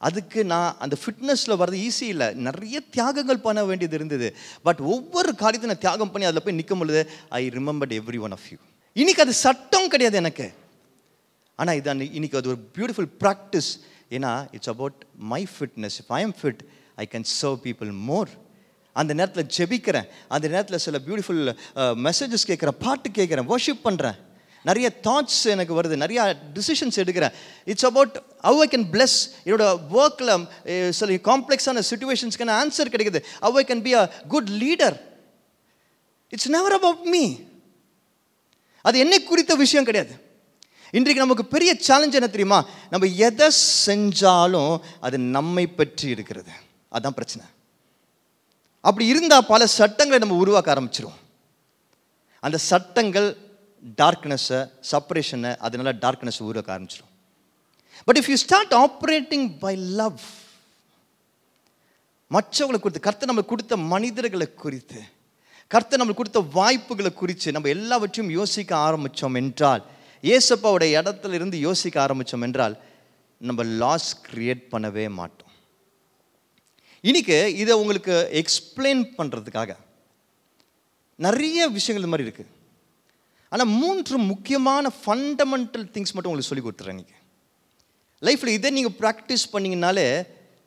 அதுக்கு நான் அந்த ஃபிட்னஸில் வர்றது ஈஸி இல்லை, நிறைய தியாகங்கள் பண்ண வேண்டியது இருந்தது. பட் ஒவ்வொரு காரியத்தையும் நான் தியாகம் பண்ணி அதில் போய் நிற்கும் பொழுது I remembered every one of you. இன்னைக்கு அது சட்டம் கிடையாது எனக்கு, ஆனால் இது இன்னைக்கு அது ஒரு பியூட்டிஃபுல் ப்ராக்டிஸ். ஏன்னா it's about my fitness. If I am fit I can serve people மோர். அந்த நேரத்தில் ஜெபிக்கிறேன், அந்த நேரத்தில் சில பியூட்டிஃபுல் மெசேஜஸ் கேட்குறேன், பாட்டு கேட்குறேன், வர்ஷிப் பண்ணுறேன், நிறைய தாட்ஸ் எனக்கு வருது, நிறைய டிசிஷன்ஸ் எடுக்கிறேன். It's about how I can bless. என்னோட ஒர்க்கில் சில காம்ப்ளெக்ஸான சுச்சுவேஷன்ஸ்க்கான ஆன்சர் கிடைக்குது. How I can be a good leader. It's never about me. அது என்னை குறித்த விஷயம் கிடையாது. இன்றைக்கு நமக்கு பெரிய சேலஞ்ச் என்ன தெரியுமா? நம்ம எதை செஞ்சாலும் அது நம்மை பற்றி இருக்கிறது. அதுதான் பிரச்சனை. அப்படி இருந்தால் பல சட்டங்களை நம்ம உருவாக்க ஆரம்பிச்சிருவோம். அந்த சட்டங்கள் டார்க்னஸை, செப்பரேஷனை, அதனால டார்க்னஸ் உருவாக்க ஆரம்பிச்சிடும். But if you start operating by love, மற்றவங்களை குறித்து, கர்த்தர் நம்மளுக்கு கொடுத்த மனிதர்களை குறித்து, கர்த்தர் நம்மளுக்கு கொடுத்த வாய்ப்புகளை குறித்து நம்ம எல்லாவற்றையும் யோசிக்க ஆரம்பித்தோம் என்றால், ஏசப்பாவுடைய இடத்துல இருந்து யோசிக்க ஆரம்பித்தோம் என்றால், நம்ம லாஸ் கிரியேட் பண்ணவே மாட்டோம். இன்னைக்கு இதை உங்களுக்கு எக்ஸ்பிளைன் பண்ணுறதுக்காக நிறைய விஷயங்கள் இந்த மாதிரி இருக்குது. ஆனால் 3 முக்கியமான ஃபண்டமெண்டல் திங்ஸ் மட்டும் உங்களுக்கு சொல்லி கொடுத்துட்றேன். இன்றைக்கி லைஃப்பில் இதை நீங்கள் ப்ராக்டிஸ் பண்ணிங்கனாலே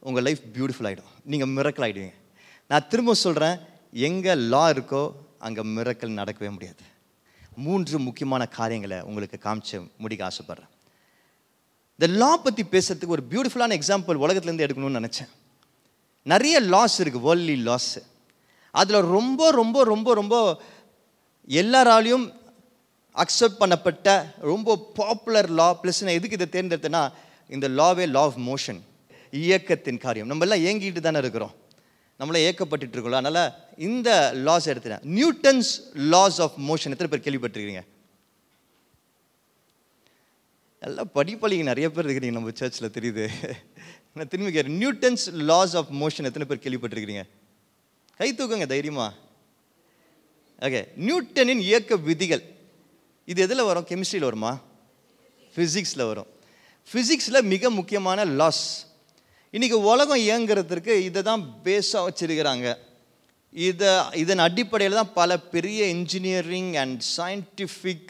உங்கள் லைஃப் பியூட்டிஃபுல் ஆகிடும், நீங்கள் மிரக்கல் ஆகிடுவீங்க. நான் திரும்ப சொல்கிறேன், எங்கே லா இருக்கோ அங்கே மிரக்கல் நடக்கவே முடியாது. 3 முக்கியமான காரியங்களை உங்களுக்கு காமிச்சு முடிக்க ஆசைப்பட்றேன். இந்த லா பற்றி பேசுறதுக்கு ஒரு பியூட்டிஃபுல்லான எக்ஸாம்பிள் உலகத்துலேருந்து எடுக்கணும்னு நினச்சேன். நிறைய லாஸ் இருக்குது, வேர்ல்ட்லி லாஸ். அதில் ரொம்ப ரொம்ப ரொம்ப ரொம்ப எல்லாராலையும் அக்செப்ட் பண்ணப்பட்ட ரொம்ப பாப்புலர் லா, ப்ளஸ் நான் எதுக்கு இதை தேர்ந்தெடுத்தேன்னா, இந்த லாவே லா ஆஃப் மோஷன், இயக்கத்தின் காரியம். நம்ம எல்லாம் இயங்கிட்டு தானே இருக்கிறோம், நம்மளே ஏக்கப்பட்டு இருக்கோம். அதனால் இந்த லாஸ் எடுத்துட்டேன். நியூட்டன்ஸ் லாஸ் ஆஃப் மோஷன் எத்தனை பேர் கேள்விப்பட்டிருக்கீங்க? எல்லாம் படிப்பளிங்க நிறைய பேர் இருக்கிறீங்க நம்ம சர்ச்சில், தெரியுது. நான் திரும்பி கேட்குறேன், நியூட்டன்ஸ் லாஸ் ஆஃப் மோஷன் எத்தனை பேர் கேள்விப்பட்டிருக்கிறீங்க? கை தூக்குங்க தைரியமா. ஓகே, நியூட்டனின் இயக்க விதிகள். இது எதில் வரும்? கெமிஸ்ட்ரியில் வருமா? ஃபிசிக்ஸில் வரும். ஃபிசிக்ஸில் மிக முக்கியமான லாஸ். இன்றைக்கி உலகம் இயங்குறதுக்கு இதை தான் பேஸாக வச்சுருக்கிறாங்க. இதன் அடிப்படையில் தான் பல பெரிய இன்ஜினியரிங் அண்ட் சயின்டிஃபிக்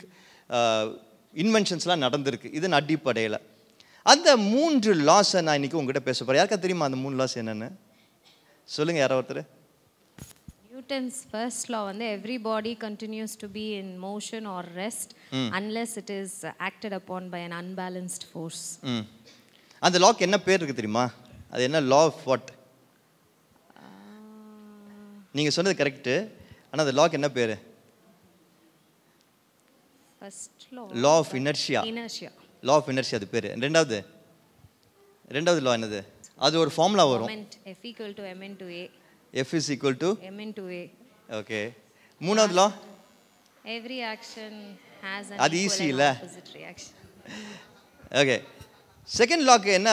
இன்வென்ஷன்ஸ்லாம் நடந்திருக்கு. இதன் அடிப்படையில் அந்த 3 லாஸை நான் இன்றைக்கி உங்கள்கிட்ட பேச போகிறேன். யாருக்கா தெரியுமா அந்த 3 லாஸ் என்னென்னு? சொல்லுங்கள் யாரோ ஒருத்தர். நியூட்டன்ஸ் ஃபர்ஸ்ட் லா வந்து every body continues to be in motion or rest unless it is acted upon by an unbalanced force. அந்த லாக்கு என்ன பேர் இருக்குது தெரியுமா? அது என்ன? Law of what? நீங்கள் சொன்னது கரெக்டு, ஆனால் அந்த லாக்கு என்ன பேர்? First law of inertia. Law of inertia அது பேர். ரெண்டாவது லா என்னது? அது ஒரு ஃபார்முலா வரும். F equal to mn to a. F is equal to mn to a. Okay. மூணாவது law? Every action has an அது ஈஸி இல்ல? opposite reaction. ஓகே. செகண்ட் லாக்கு என்ன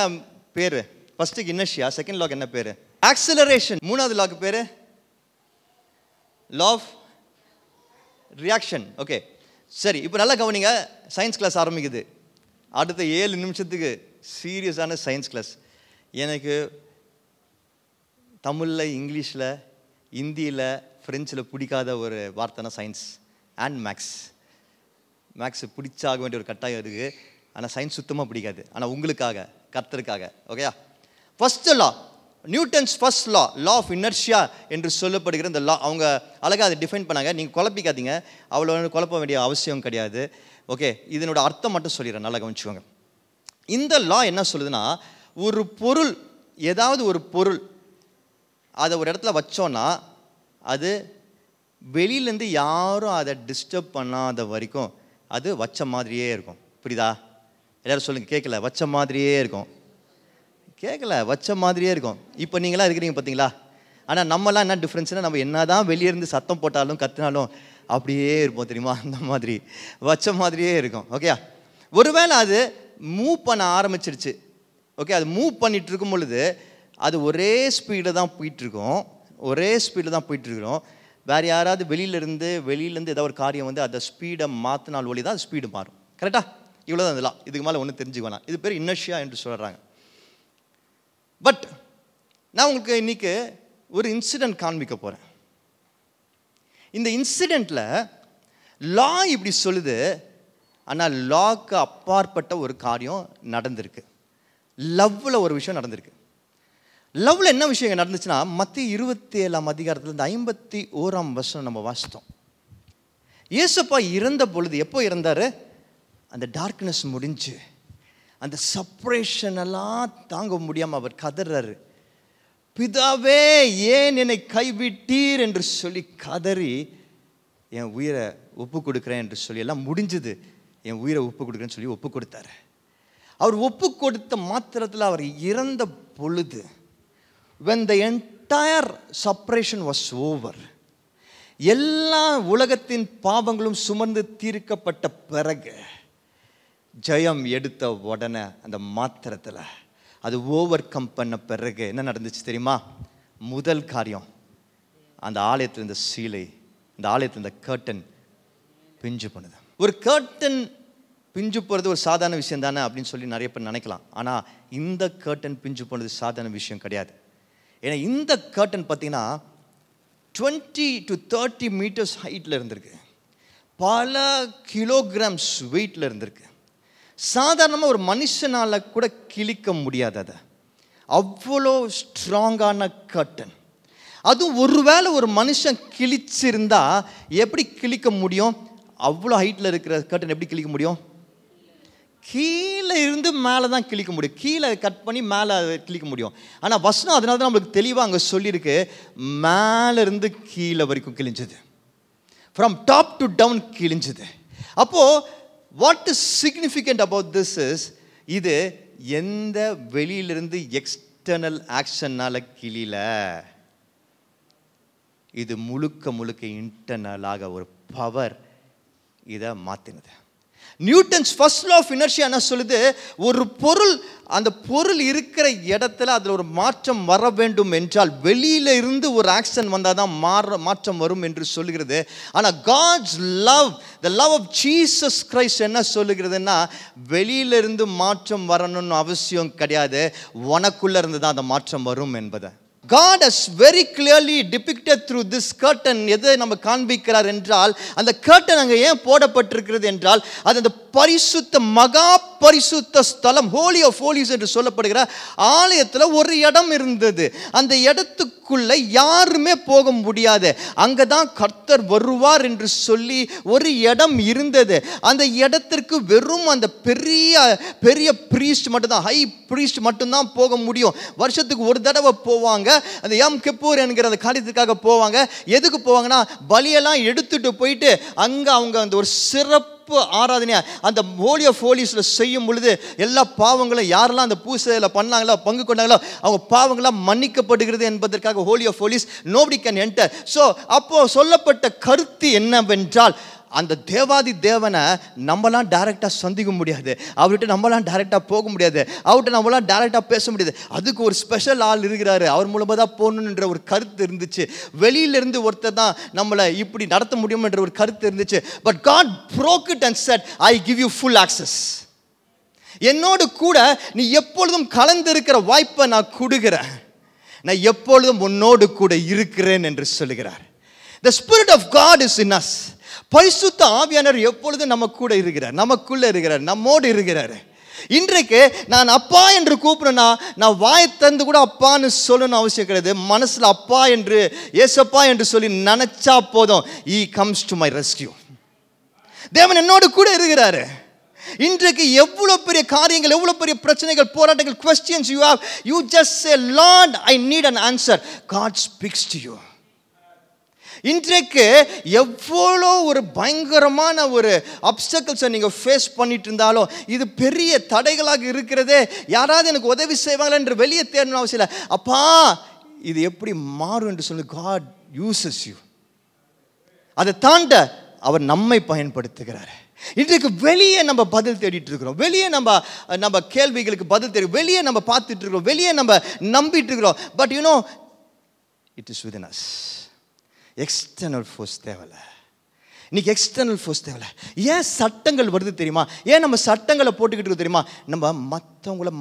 பேர்? ஃபர்ஸ்ட்டுக்கு இனர்ஷியா, செகண்ட் லாக்கு என்ன பேர்? ஆக்சிலரேஷன். மூணாவது லாக்கு பேர் லா ஆஃப் ரியாக்ஷன். ஓகே சரி, இப்போ நல்லா கவனிங்க. சயின்ஸ் கிளாஸ் ஆரம்பிக்குது. அடுத்த 7 நிமிஷத்துக்கு சீரியஸான சயின்ஸ் கிளாஸ். எனக்கு தமிழில், இங்கிலீஷில், ஹிந்தியில், ஃப்ரெஞ்சில் பிடிக்காத ஒரு வார்த்தைனா சயின்ஸ் அண்ட் மேக்ஸ். மேக்ஸ் பிடிச்சாக வேண்டிய ஒரு கட்டாயம் இருக்குது. ஆனால் சயின்ஸ் சுத்தமாக பிடிக்காது. ஆனால் உங்களுக்காக, கர்த்தருக்காக. ஓகேயா? First law, Newton's first law, law of inertia என்று சொல்லப்படுகிற இந்த லா, அவங்க அழகாக அதை டிஃபைன் பண்ணாங்க. நீங்கள் குழப்பிக்காதீங்க, அவ்வளோ குழப்ப வேண்டிய அவசியம் கிடையாது. ஓகே, இதனோட அர்த்தம் மட்டும் சொல்லிடுறேன், நல்லா கவனிச்சுக்கோங்க. இந்த லா என்ன சொல்லுதுன்னா, ஒரு பொருள், ஏதாவது ஒரு பொருள் அதை ஒரு இடத்துல வச்சோன்னா அது வெளியிலேருந்து யாரும் அதை டிஸ்டர்ப் பண்ணாத வரைக்கும் அது வச்ச மாதிரியே இருக்கும். புரியுதா? எல்லோரும் சொல்லுங்கள். கேட்கல? வச்ச மாதிரியே இருக்கும். கேட்கல? வச்ச மாதிரியே இருக்கும். இப்போ நீங்களாம் இருக்கிறீங்க பார்த்தீங்களா? ஆனால் நம்மலாம் என்ன டிஃப்ரென்ஸ்னால், நம்ம என்ன தான் வெளியே இருந்து சத்தம் போட்டாலும் கத்தினாலும் அப்படியே இருப்போம், தெரியுமா? அந்த மாதிரி வச்ச மாதிரியே இருக்கும். ஓகே, ஒருவேளை அது மூவ் பண்ண ஆரம்பிச்சிருச்சு. ஓகே, அது மூவ் பண்ணிகிட்டு இருக்கும் பொழுது அது ஒரே ஸ்பீடில் தான் போயிட்டுருக்கோம், ஒரே ஸ்பீடில் தான் போயிட்டுருக்கிறோம். வேறு யாராவது வெளியிலேருந்து ஏதாவது ஒரு காரியம் வந்து அதை ஸ்பீடை மாற்றினால் ஒளி தான் அது ஸ்பீடு மாறும். கரெக்டாக? இவ்வளோ தான் இதெல்லாம். இதுக்கு மேலே ஒன்றும் தெரிஞ்சுக்க வேணாம். இது பேர் இனர்ஷியா என்று சொல்கிறாங்க. பட் நான் உங்களுக்கு இன்றைக்கி ஒரு இன்சிடெண்ட் காண்பிக்க போகிறேன். இந்த இன்சிடெண்ட்டில் லா இப்படி சொல்லுது, ஆனால் லாக்கு அப்பாற்பட்ட ஒரு காரியம் நடந்திருக்கு. லவ்வில் ஒரு விஷயம் நடந்திருக்கு. லவ்வில் என்ன விஷயம் நடந்துச்சுன்னா, மத்திய 27ஆம் அதிகாரத்தில் இந்த 51ஆம் வருஷம் நம்ம வாசித்தோம். இயேசுப்பா இறந்த பொழுது, எப்போ இறந்தார்? அந்த டார்க்னஸ் முடிஞ்சு, அந்த செப்பரேஷன் எல்லாம் தாங்க முடியாமல் அவர் கதறாரு. பிதாவே ஏன் என்னை கைவிட்டீர் என்று சொல்லி கதறி, என் உயிரை ஒப்பு கொடுக்குறேன் என்று சொல்லி, எல்லாம் முடிஞ்சது, என் உயிரை ஒப்பு கொடுக்குறேன்னு சொல்லி ஒப்பு கொடுத்தாரு. அவர் ஒப்பு கொடுத்த மாத்திரத்தில் அவர் இறந்த பொழுது, when the entire separation was over, எல்லா உலகத்தின் பாவங்களும் சுமந்து தீர்க்கப்பட்ட பிறகு ஜெயம் எடுத்த உடனே அந்த மாத்திரத்தில் அது ஓவர் கம் பண்ண பிறகு என்ன நடந்துச்சு தெரியுமா? முதல் காரியம், அந்த ஆலயத்தில் இந்த சீலை, இந்த ஆலயத்தில் இந்த கர்டன் பிஞ்சு பண்ணுது. ஒரு கர்டன் பிஞ்சு போகிறது ஒரு சாதாரண விஷயம் தானே அப்படின்னு சொல்லி நிறைய பேர் நினைக்கலாம். ஆனால் இந்த கர்டன் பிஞ்சு போனது சாதாரண விஷயம் கிடையாது. ஏன்னா இந்த கர்டன் பார்த்தீங்கன்னா 20 to 30 மீட்டர்ஸ் ஹைட்டில் இருந்திருக்கு, பல கிலோகிராம்ஸ் வெயிட்டில் இருந்திருக்கு. சாதாரணமாக ஒரு மனுஷனால் கூட கிழிக்க முடியாது அதை, அவ்வளோ ஸ்ட்ராங்கான கர்டன். அதுவும் ஒருவேளை ஒரு மனுஷன் கிழிச்சிருந்தா எப்படி கிழிக்க முடியும்? அவ்வளோ ஹைட்டில் இருக்கிற கர்டன் எப்படி கிழிக்க முடியும்? கீழே இருந்து மேலே தான் கிழிக்க முடியும், கீழே கட் பண்ணி மேலே கிழிக்க முடியும். ஆனால் வசனம் அதனால தான் நம்மளுக்கு தெளிவாக அங்கே சொல்லியிருக்கு, மேலேருந்து கீழே வரைக்கும் கிழிஞ்சது, ஃப்ரம் டாப் டு டவுன் கிழிஞ்சது. அப்போது what is significant about this is, இது எந்த வெளியிலிருந்து எக்ஸ்டர்னல் ஆக்ஷனால் கிழியல, இது முழுக்க முழுக்க இன்டர்னலாக ஒரு பவர் இதை மாற்றினது. Newton's first law of inertia என்ன சொல்லுது? ஒரு பொருள், அந்த பொருள் இருக்கிற இடத்துல அதில் ஒரு மாற்றம் வர வேண்டும் என்றால் வெளியில இருந்து ஒரு ஆக்ஷன் வந்தால் தான் மாற்றம் வரும் என்று சொல்லுகிறது. ஆனால் God's love, the love of Jesus Christ என்ன சொல்லுகிறதுன்னா, வெளியிலிருந்து மாற்றம் வரணும்னு அவசியம் கிடையாது, உனக்குள்ள இருந்து தான் அந்த மாற்றம் வரும் என்பதை God has very clearly depicted through this curtain. எதை நம்ம காண்பிக்கிறார் என்றால், அந்த curtain அங்கே ஏன் போடப்பட்டிருக்கிறது என்றால், அது அந்த பரிசுத்த மகா பரிசுத்த ஸ்தலம், ஹோலி ஆஃப் ஹோலிஸ் என்று சொல்லப்படுகிற ஆலயத்தில் ஒரு இடம் இருந்தது. அந்த இடத்துக்குள்ள யாருமே போக முடியாது, அங்கே தான் கர்த்தர் வருவார் என்று சொல்லி ஒரு இடம் இருந்தது. அந்த இடத்திற்கு வெறும் அந்த பெரிய பெரிய பிரீஸ்ட் மட்டும்தான், ஹை பிரீஸ்ட் மட்டும்தான் போக முடியும். வருஷத்துக்கு ஒரு தடவை போவாங்க, அந்த யம் கிப்பூர் என்கிற அந்த காரியத்துக்காக போவாங்க. எதுக்கு போவாங்கன்னா, பலியெல்லாம் எடுத்துட்டு போயிட்டு அங்கே அவங்க அந்த ஒரு சிறப்பு ஆராதனையா அந்த ஹோலி ஆஃப் ஹோலிஸ்ல செய்யும் பொழுது எல்லா பாவங்களும் யாரெல்லாம் அந்த பூசையில் பண்ணாங்களோ, பங்கு கொண்டாங்களோ, அவங்க பாவங்களாம் மன்னிக்கப்படுகிறது என்பதற்காக holy of holies nobody can enter. So அப்போ சொல்லப்பட்ட கருத்து என்னவென்றால், அந்த தேவாதி தேவனை நம்மளாம் டைரெக்டாக சந்திக்க முடியாது, அவர்கிட்ட நம்மளாம் டைரெக்டாக போக முடியாது, அவர்கிட்ட நம்மளாம் டைரெக்டாக பேச முடியாது. அதுக்கு ஒரு ஸ்பெஷல் ஆள் இருக்கிறாரு, அவர் மூலமாக தான் போகணுன்ற ஒரு கருத்து இருந்துச்சு. வெளியிலிருந்து ஒருத்தர் தான் நம்மளை இப்படி நடத்த முடியும் என்ற ஒரு கருத்து இருந்துச்சு. But God broke it and said, I give you full access. என்னோடு கூட நீ எப்பொழுதும் கலந்திருக்கிற வாய்ப்பை நான் கொடுக்கிறேன், நான் எப்பொழுதும் உன்னோடு கூட இருக்கிறேன் என்று சொல்லுகிறார். The Spirit of God is in us. பரிசுத்த ஆவியானவர் எப்பொழுதும் நம்ம கூட இருக்கிறார், நமக்குள்ள இருக்கிறார், நம்மோடு இருக்கிறார். இன்றைக்கு நான் அப்பா என்று கூப்பிடுனா, நான் வாயை தந்து கூட அப்பான்னு சொல்லணும்னு அவசியம் கிடையாது. மனசுல அப்பா என்று, ஏசப்பா என்று சொல்லி நினைச்சா போதும், He comes to my rescue. தேவன் என்னோடு கூட இருக்கிறாரு. இன்றைக்கு எவ்வளவு பெரிய காரியங்கள், எவ்வளவு பெரிய பிரச்சனைகள், போராட்டங்கள், questions you have, you just say, Lord, I need an answer. God speaks to you. இன்றைக்கு எவ்வளோ ஒரு பயங்கரமான ஒரு அப்டக்கிள்ஸை நீங்கள் ஃபேஸ் பண்ணிட்டு இருந்தாலும், இது பெரிய தடைகளாக இருக்கிறதே, யாராவது எனக்கு உதவி செய்வாங்களா என்று வெளியே தேடணும் அவசியம் இல்லை. அப்பா இது எப்படி மாறும் என்று சொல்லி God uses you. அதை தாண்ட அவர் நம்மை பயன்படுத்துகிறார். இன்றைக்கு வெளியே நம்ம பதில் தேடிட்டு இருக்கிறோம், வெளியே நம்ம கேள்விகளுக்கு பதில் தேடி, வெளியே நம்ம பார்த்துட்டு இருக்கிறோம், வெளியே நம்ம நம்பிட்டு இருக்கிறோம். But you know it is within us. External force தேவையில்ல. இன்னைக்கு எக்ஸ்டர்னல் ஃபோர்ஸ் தேவையில்ல. ஏன் சட்டங்கள் வருது தெரியுமா? ஏன் நம்ம சட்டங்களை போட்டுக்கிட்டு இருக்கோம் தெரியுமா? நம்ம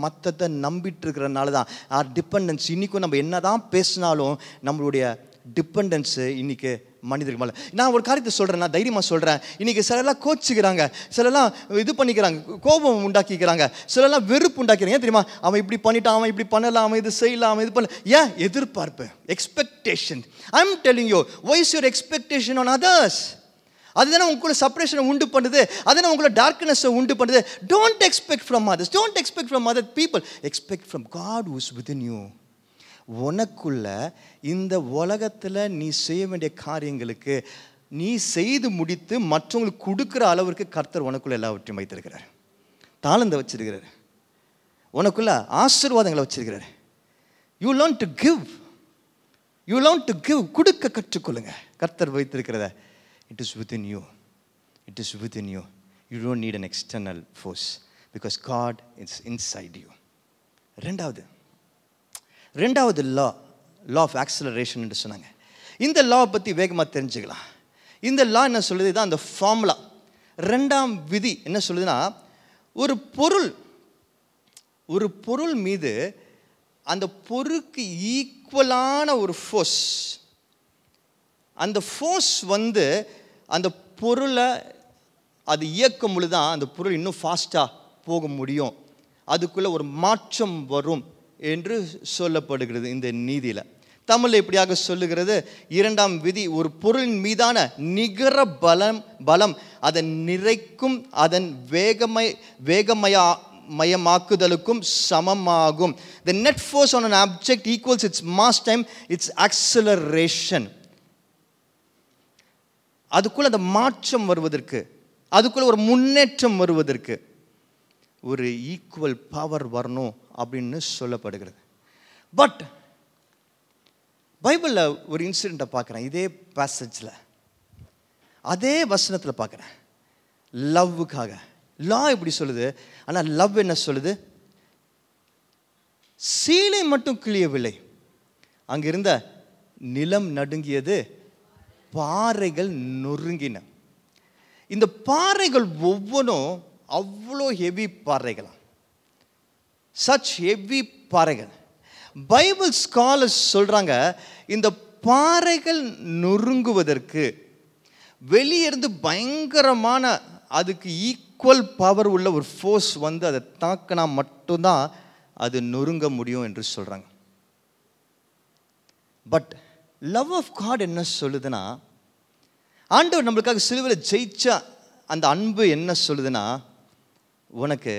மற்றத்தை நம்பிட்டு இருக்கிறதுனால தான். Our dependence. இன்றைக்கும் நம்ம என்ன தான் பேசினாலும் நம்மளுடைய டிபெண்டன்ஸு இன்றைக்கி மனிதர்கள் மேலே. நான் ஒரு காரியத்தை சொல்கிறேன், நான் தைரியமாக சொல்கிறேன். இன்றைக்கி சிலர்லாம் கோச்சிக்கிறாங்க, சிலர்லாம் இது பண்ணிக்கிறாங்க, கோபம் உண்டாக்கிக்கிறாங்க, சிலர்லாம் வெறுப்பு உண்டாக்கிறாங்க. ஏன் தெரியுமா? அவன் இப்படி பண்ணிட்டான், அவன் இப்படி பண்ணலாம், அவன் இது செய்யலாம், அவன் இது பண்ணல. ஏன்? எதிர்பார்ப்பு, expectation. I am telling you, what is your expectation on others? அதுதானே உங்களுக்குள்ள செப்பரேஷனை உண்டு பண்ணுது, அதுதானே உங்களுக்குள்ள டார்க்னஸை உண்டு பண்ணுது. Don't expect from others, don't expect from other people, expect from God who is within you. உனக்குள்ள இந்த உலகத்தில் நீ செய்ய வேண்டிய காரியங்களுக்கு நீ செய்து முடித்து மற்றவங்களுக்கு கொடுக்குற அளவிற்கு கர்த்தர் உனக்குள்ள எல்லாவற்றையும் வைத்திருக்கிறார். தாளந்தை வச்சிருக்கிறார், உனக்குள்ள ஆசீர்வாதங்களை வச்சிருக்கிறார். You learn to give, you learn to give. கொடுக்க கற்றுக்கொள்ளுங்க. கர்த்தர் வைத்திருக்கிறத. It is within you, it is within you. You don't need an external force because God is inside you. ரெண்டாவது லா ஆஃப் ஆக்சலரேஷன் என்று சொன்னாங்க. இந்த லா பற்றி வேகமாக தெரிஞ்சுக்கலாம். இந்த லா என்ன சொல்லுது, இதான் அந்த ஃபார்முலா. ரெண்டாம் விதி என்ன சொல்லுதுன்னா, ஒரு பொருள் மீது அந்த பொருளுக்கு ஈக்குவலான ஒரு ஃபோர்ஸ், அந்த ஃபோர்ஸ் அந்த பொருளை அது இயக்கும் பொழுது தான் அந்த பொருள் இன்னும் ஃபாஸ்ட்டாக போக முடியும், அதுக்குள்ளே ஒரு மாற்றம் வரும் என்று சொல்லப்படுகிறது இந்த நீதியில். தமிழில் இப்படியாக சொல்லுகிறது, இரண்டாம் விதி ஒரு பொருளின் மீதான நிகர பலம் அதன் நிறைக்கும் அதன் வேகமயமாக்குதலுக்கும் சமமாகும். The net force on an object equals its mass time its acceleration. அதுக்குள்ள அந்த மாற்றம் வருவதற்கு, அதுக்குள்ள ஒரு முன்னேற்றம் வருவதற்கு ஒரு ஈக்குவல் பவர் வரணும் அப்படின்னு சொல்லப்படுகிறது. பட் பைபிளில் ஒரு இன்சிடெண்ட்டை பார்க்குறேன், இதே பேசேஜில் அதே வசனத்தில் பார்க்குறேன். லவ்வுக்காக லா இப்படி சொல்லுது, ஆனால் லவ் என்ன சொல்லுது, சீலை மட்டும் கிழியவில்லை, அங்கிருந்த நிலம் நடுங்கியது, பாறைகள் நொறுங்கின. இந்த பாறைகள் ஒவ்வொன்றும் அவ்வளோ ஹெவி பாறைகளாம், சச் ஹெவி பாறைகள். பைபிள் ஸ்காலர்ஸ் சொல்கிறாங்க, இந்த பாறைகள் நொறுங்குவதற்கு வெளியிருந்து பயங்கரமான அதுக்கு ஈக்குவல் பவர் உள்ள ஒரு ஃபோர்ஸ் அதை தாக்கினா மட்டும்தான் அது நொறுங்க முடியும் என்று சொல்கிறாங்க. பட் லவ் ஆஃப் காட் என்ன சொல்லுதுன்னா, ஆண்டவர் நம்மளுக்காக சிலுவையில் ஜெயிச்ச அந்த அன்பு என்ன சொல்லுதுன்னா, உனக்கு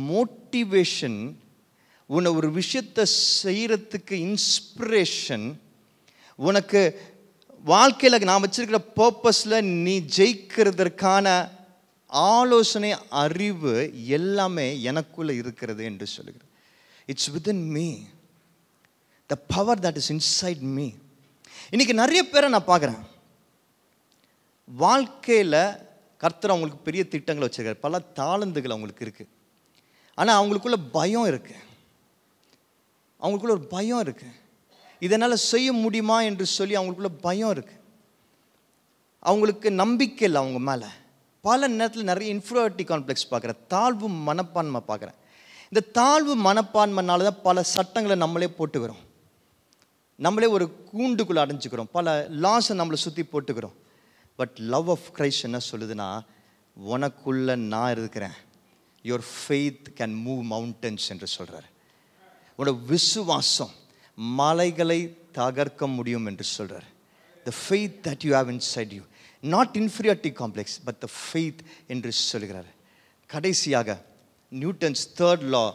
மோட்டிவேஷன், உன்னை ஒரு விஷயத்தை செய்கிறதுக்கு இன்ஸ்பிரேஷன், உனக்கு வாழ்க்கையில் நான் வச்சிருக்கிற பர்பஸில் நீ ஜெயிக்கிறதற்கான ஆலோசனை, அறிவு எல்லாமே எனக்குள்ளே இருக்கிறது என்று சொல்லுகிறது. It's within me, the power that is inside me. இன்றைக்கி நிறைய பேரை நான் பார்க்குறேன், வாழ்க்கையில் கர்த்தர் அவங்களுக்கு பெரிய திட்டங்களை வச்சுருக்காரு, பல தாளந்துகள் அவங்களுக்கு இருக்குது, ஆனால் அவங்களுக்குள்ள பயம் இருக்குது, அவங்களுக்குள்ள ஒரு பயம் இருக்குது, இதனால் செய்ய முடியுமா என்று சொல்லி அவங்களுக்குள்ள பயம் இருக்குது, அவங்களுக்கு நம்பிக்கை இல்லை அவங்க மேலே. பல நேரத்தில் நிறைய இன்ஃபீரியாரிட்டி காம்ப்ளெக்ஸ் பார்க்குறேன், தாழ்வு மனப்பான்மை பார்க்குறேன். இந்த தாழ்வு மனப்பான்மைனால தான் பல சட்டங்களை நம்மளே போட்டுக்கிறோம், நம்மளே ஒரு கூண்டுக்குள்ளே அடைஞ்சிக்கிறோம், பல லாஸை நம்மளை சுற்றி போட்டுக்கிறோம். பட் லவ் ஆஃப் கிரைஸ்ட் என்ன சொல்லுதுன்னா, உனக்குள்ள நான் இருக்கிறேன், your faith can move mountains என்று சொல்கிறார். உன்னோட விசுவாசம் மலைகளை தகர்க்க முடியும் என்று சொல்கிறார். The faith that you have inside you, not inferiority complex, but the faith என்று சொல்கிறார். கடைசியாக Newton's third law,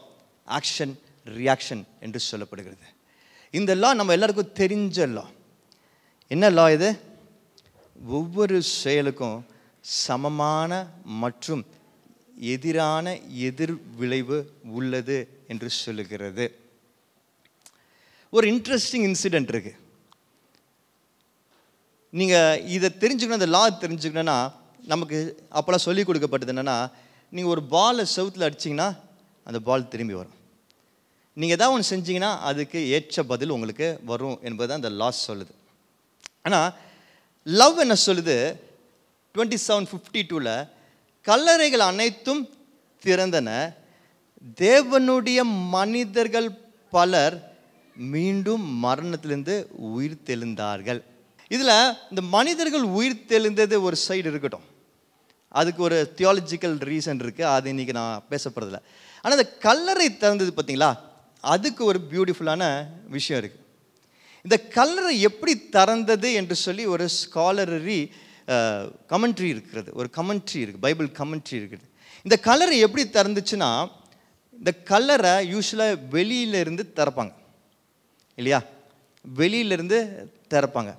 action reaction என்று சொல்லப்படுகிறது. இந்த லா நம்ம எல்லாருக்கும் தெரிஞ்ச லா. என்ன லா இது? ஒவ்வொரு செயலுக்கும் சமமான மற்றும் எதிரான எதிர் விளைவு உள்ளது என்று சொல்லுகிறது. ஒரு இன்ட்ரெஸ்டிங் இன்சிடென்ட் இருக்கு. நீங்கள் இதை தெரிஞ்சுக்கணும், இந்த லா தெரிஞ்சுக்கணுன்னா, நமக்கு அப்போலாம் சொல்லிக் கொடுக்கப்பட்டது என்னென்னா, நீங்கள் ஒரு பாலை செவுத்தில் அடிச்சிங்கன்னா அந்த பால் திரும்பி வரும், நீங்கள் ஏதாவது ஒன்று செஞ்சீங்கன்னா அதுக்கு ஏற்ற பதில் உங்களுக்கு வரும் என்பது அந்த லா சொல்லுது. ஆனால் லவ் என்ன சொல்லுது? 27:52 கல்லறைகள் அனைத்தும் திறந்தன, தேவனுடைய மனிதர்கள் பலர் மீண்டும் மரணத்திலிருந்து உயிர் தெழுந்தார்கள். இதில் இந்த மனிதர்கள் உயிர் தெழுந்தது ஒரு சைடு இருக்கட்டும், அதுக்கு ஒரு தியாலஜிக்கல் ரீசன் இருக்குது, அது இன்றைக்கி நான் பேசப்படுறதில்ல. ஆனால் இந்த கல்லறை திறந்தது பார்த்தீங்களா, அதுக்கு ஒரு பியூட்டிஃபுல்லான விஷயம் இருக்குது. இந்த கல்லறை எப்படி திறந்தது என்று சொல்லி ஒரு ஸ்காலரரி கமெண்ட்ரி இருக்கிறது, ஒரு கமெண்ட்ரி இருக்குது, பைபிள் கமெண்ட்ரி இருக்குது. இந்த கல்லறை எப்படி திறந்துச்சுன்னா, இந்த கல்லறை யூஸ்வலாக வெளியிலேருந்து திறப்பாங்க இல்லையா, வெளியிலேருந்து திறப்பாங்க.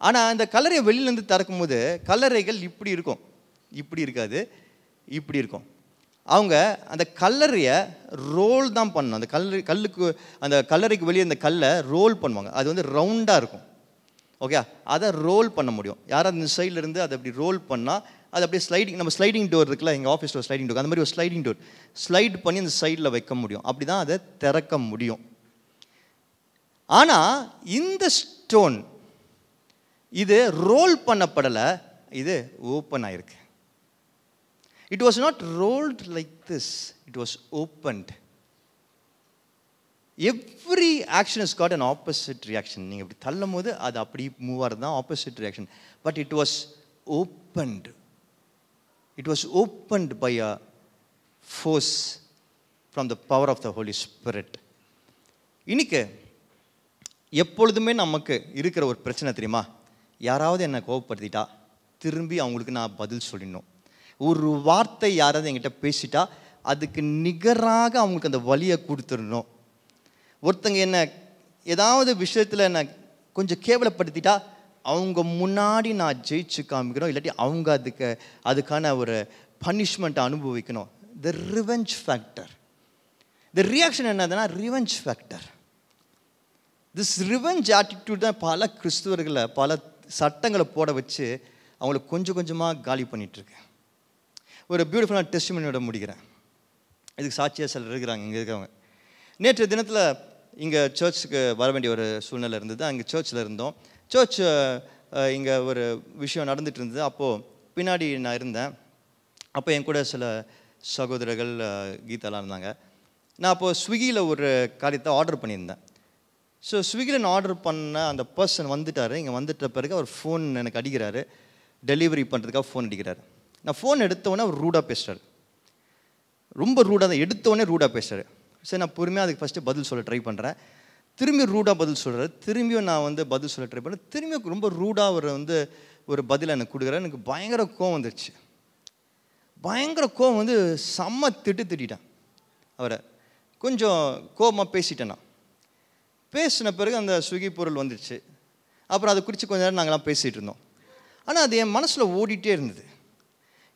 ஆனால் இந்த கல்லறையை வெளியிலேருந்து திறக்கும் போது கல்லறைகள் இப்படி இருக்கும், இப்படி இருக்காது, இப்படி இருக்கும். அவங்க அந்த கல்லறையை ரோல் தான் பண்ணணும். அந்த கல்லுக்கு அந்த கல்லறைக்கு வெளியே அந்த கல்லை ரோல் பண்ணுவாங்க, அது ரவுண்டாக இருக்கும். ஓகே, அதை ரோல் பண்ண முடியும். யாராவது இந்த சைட்லேருந்து அதை அப்படி ரோல் பண்ணால் அது அப்படியே ஸ்லைடிங், நம்ம ஸ்லைடிங் டோர் இருக்குல்ல, எங்கள் ஆஃபீஸில் ஒரு ஸ்லைடிங் டோர், அந்த மாதிரி ஒரு ஸ்லைடிங் டோர் ஸ்லைட் பண்ணி அந்த சைடில் வைக்க முடியும். அப்படி தான் அதை திறக்க முடியும். ஆனால் இந்த ஸ்டோன் இது ரோல் பண்ணப்படலை, இது ஓப்பன் ஆயிருக்கு. It was not rolled like this, it was opened. Every action has got an opposite reaction. நீங்கள் இப்படி தள்ளும் போது அது அப்படி மூவ் ஆகிறது தான் opposite reaction. But it was opened. It was opened by a force from the power of the Holy Spirit. இன்னைக்கு எப்பொழுதுமே நமக்கு இருக்கிற ஒரு பிரச்சனை தெரியுமா? யாராவது என்னை கோபப்படுத்திட்டா திரும்பி அவங்களுக்கு நான் பதில் சொல்லிடணும். ஒரு வார்த்தை யாராவது என்கிட்ட பேசிட்டா அதுக்கு நிகராக அவங்களுக்கு அந்த வலியை கொடுத்துடணும். ஒருத்தங்க என்ன ஏதாவது விஷயத்தில் என்னை கொஞ்சம் கேவலப்படுத்திட்டா அவங்க முன்னாடி நான் ஜெயிச்சு காமிக்கணும், இல்லாட்டி அவங்க அதுக்கான ஒரு பனிஷ்மெண்ட்டை அனுபவிக்கணும். The revenge factor. The reaction என்னதுன்னா revenge factor. This revenge attitude தான் பல கிறிஸ்துவர்களை பல சட்டங்களை போட வச்சு அவங்கள கொஞ்சம் கொஞ்சமாக காலி பண்ணிகிட்ருக்கு. ஒரு பியூட்டிஃபுல்லான டெஸ்டிமனியோட முடிக்கிறேன். இதுக்கு சாட்சியாக சிலர் இருக்கிறாங்க இங்கே இருக்கிறவங்க. நேற்று தினத்தில் இங்கே சர்ச்சுக்கு வர வேண்டிய ஒரு சூழ்நிலை இருந்தது. அங்கே சர்ச்சில் இருந்தோம். சர்ச் இங்கே ஒரு விஷயம் நடந்துகிட்டு இருந்தது. அப்போது பின்னாடி நான் இருந்தேன். அப்போ என் கூட சில சகோதரர்கள் கீதாலாம் இருந்தாங்க. நான் அப்போது ஸ்விக்கியில் ஒரு காரியத்தை ஆர்டர் பண்ணியிருந்தேன். ஸோ ஸ்விக்கியில் நான் ஆர்டர் பண்ண அந்த பர்சன் வந்துட்டார். இங்கே வந்துட்ட பிறகு அவர் ஃபோன் எனக்கு அடிக்கிறாரு, டெலிவரி பண்ணுறதுக்காக ஃபோன் அடிக்கிறாரு. நான் ஃபோன் எடுத்தோடனே அவர் ரூடாக பேசுகிறார். ரொம்ப ரூடாக தான் எடுத்தோடனே ரூடாக பேசுகிறார். சரி, நான் பொறுமையாக அதுக்கு ஃபஸ்ட்டு பதில் சொல்ல ட்ரை பண்ணுறேன். திரும்பி ரூடாக பதில் சொல்கிறார். திரும்பியும் நான் பதில் சொல்ல ட்ரை பண்ணுறேன். திரும்பியும் ரொம்ப ரூடாக அவர் ஒரு பதிலை எனக்கு கொடுக்குறாரு. எனக்கு பயங்கர கோவம் வந்துடுச்சு. பயங்கர கோவம் செம்ம திட்டிட்டேன் அவரை. கொஞ்சம் கோபமாக பேசிட்டேன். நான் பேசின பிறகு அந்த ஸ்விக்கி பொருள் வந்துடுச்சு. அப்புறம் அதை குறித்து கொஞ்ச நேரம் நாங்கள்லாம் பேசிகிட்டு இருந்தோம். ஆனால் அது என் மனசில் ஓடிட்டே இருந்தது.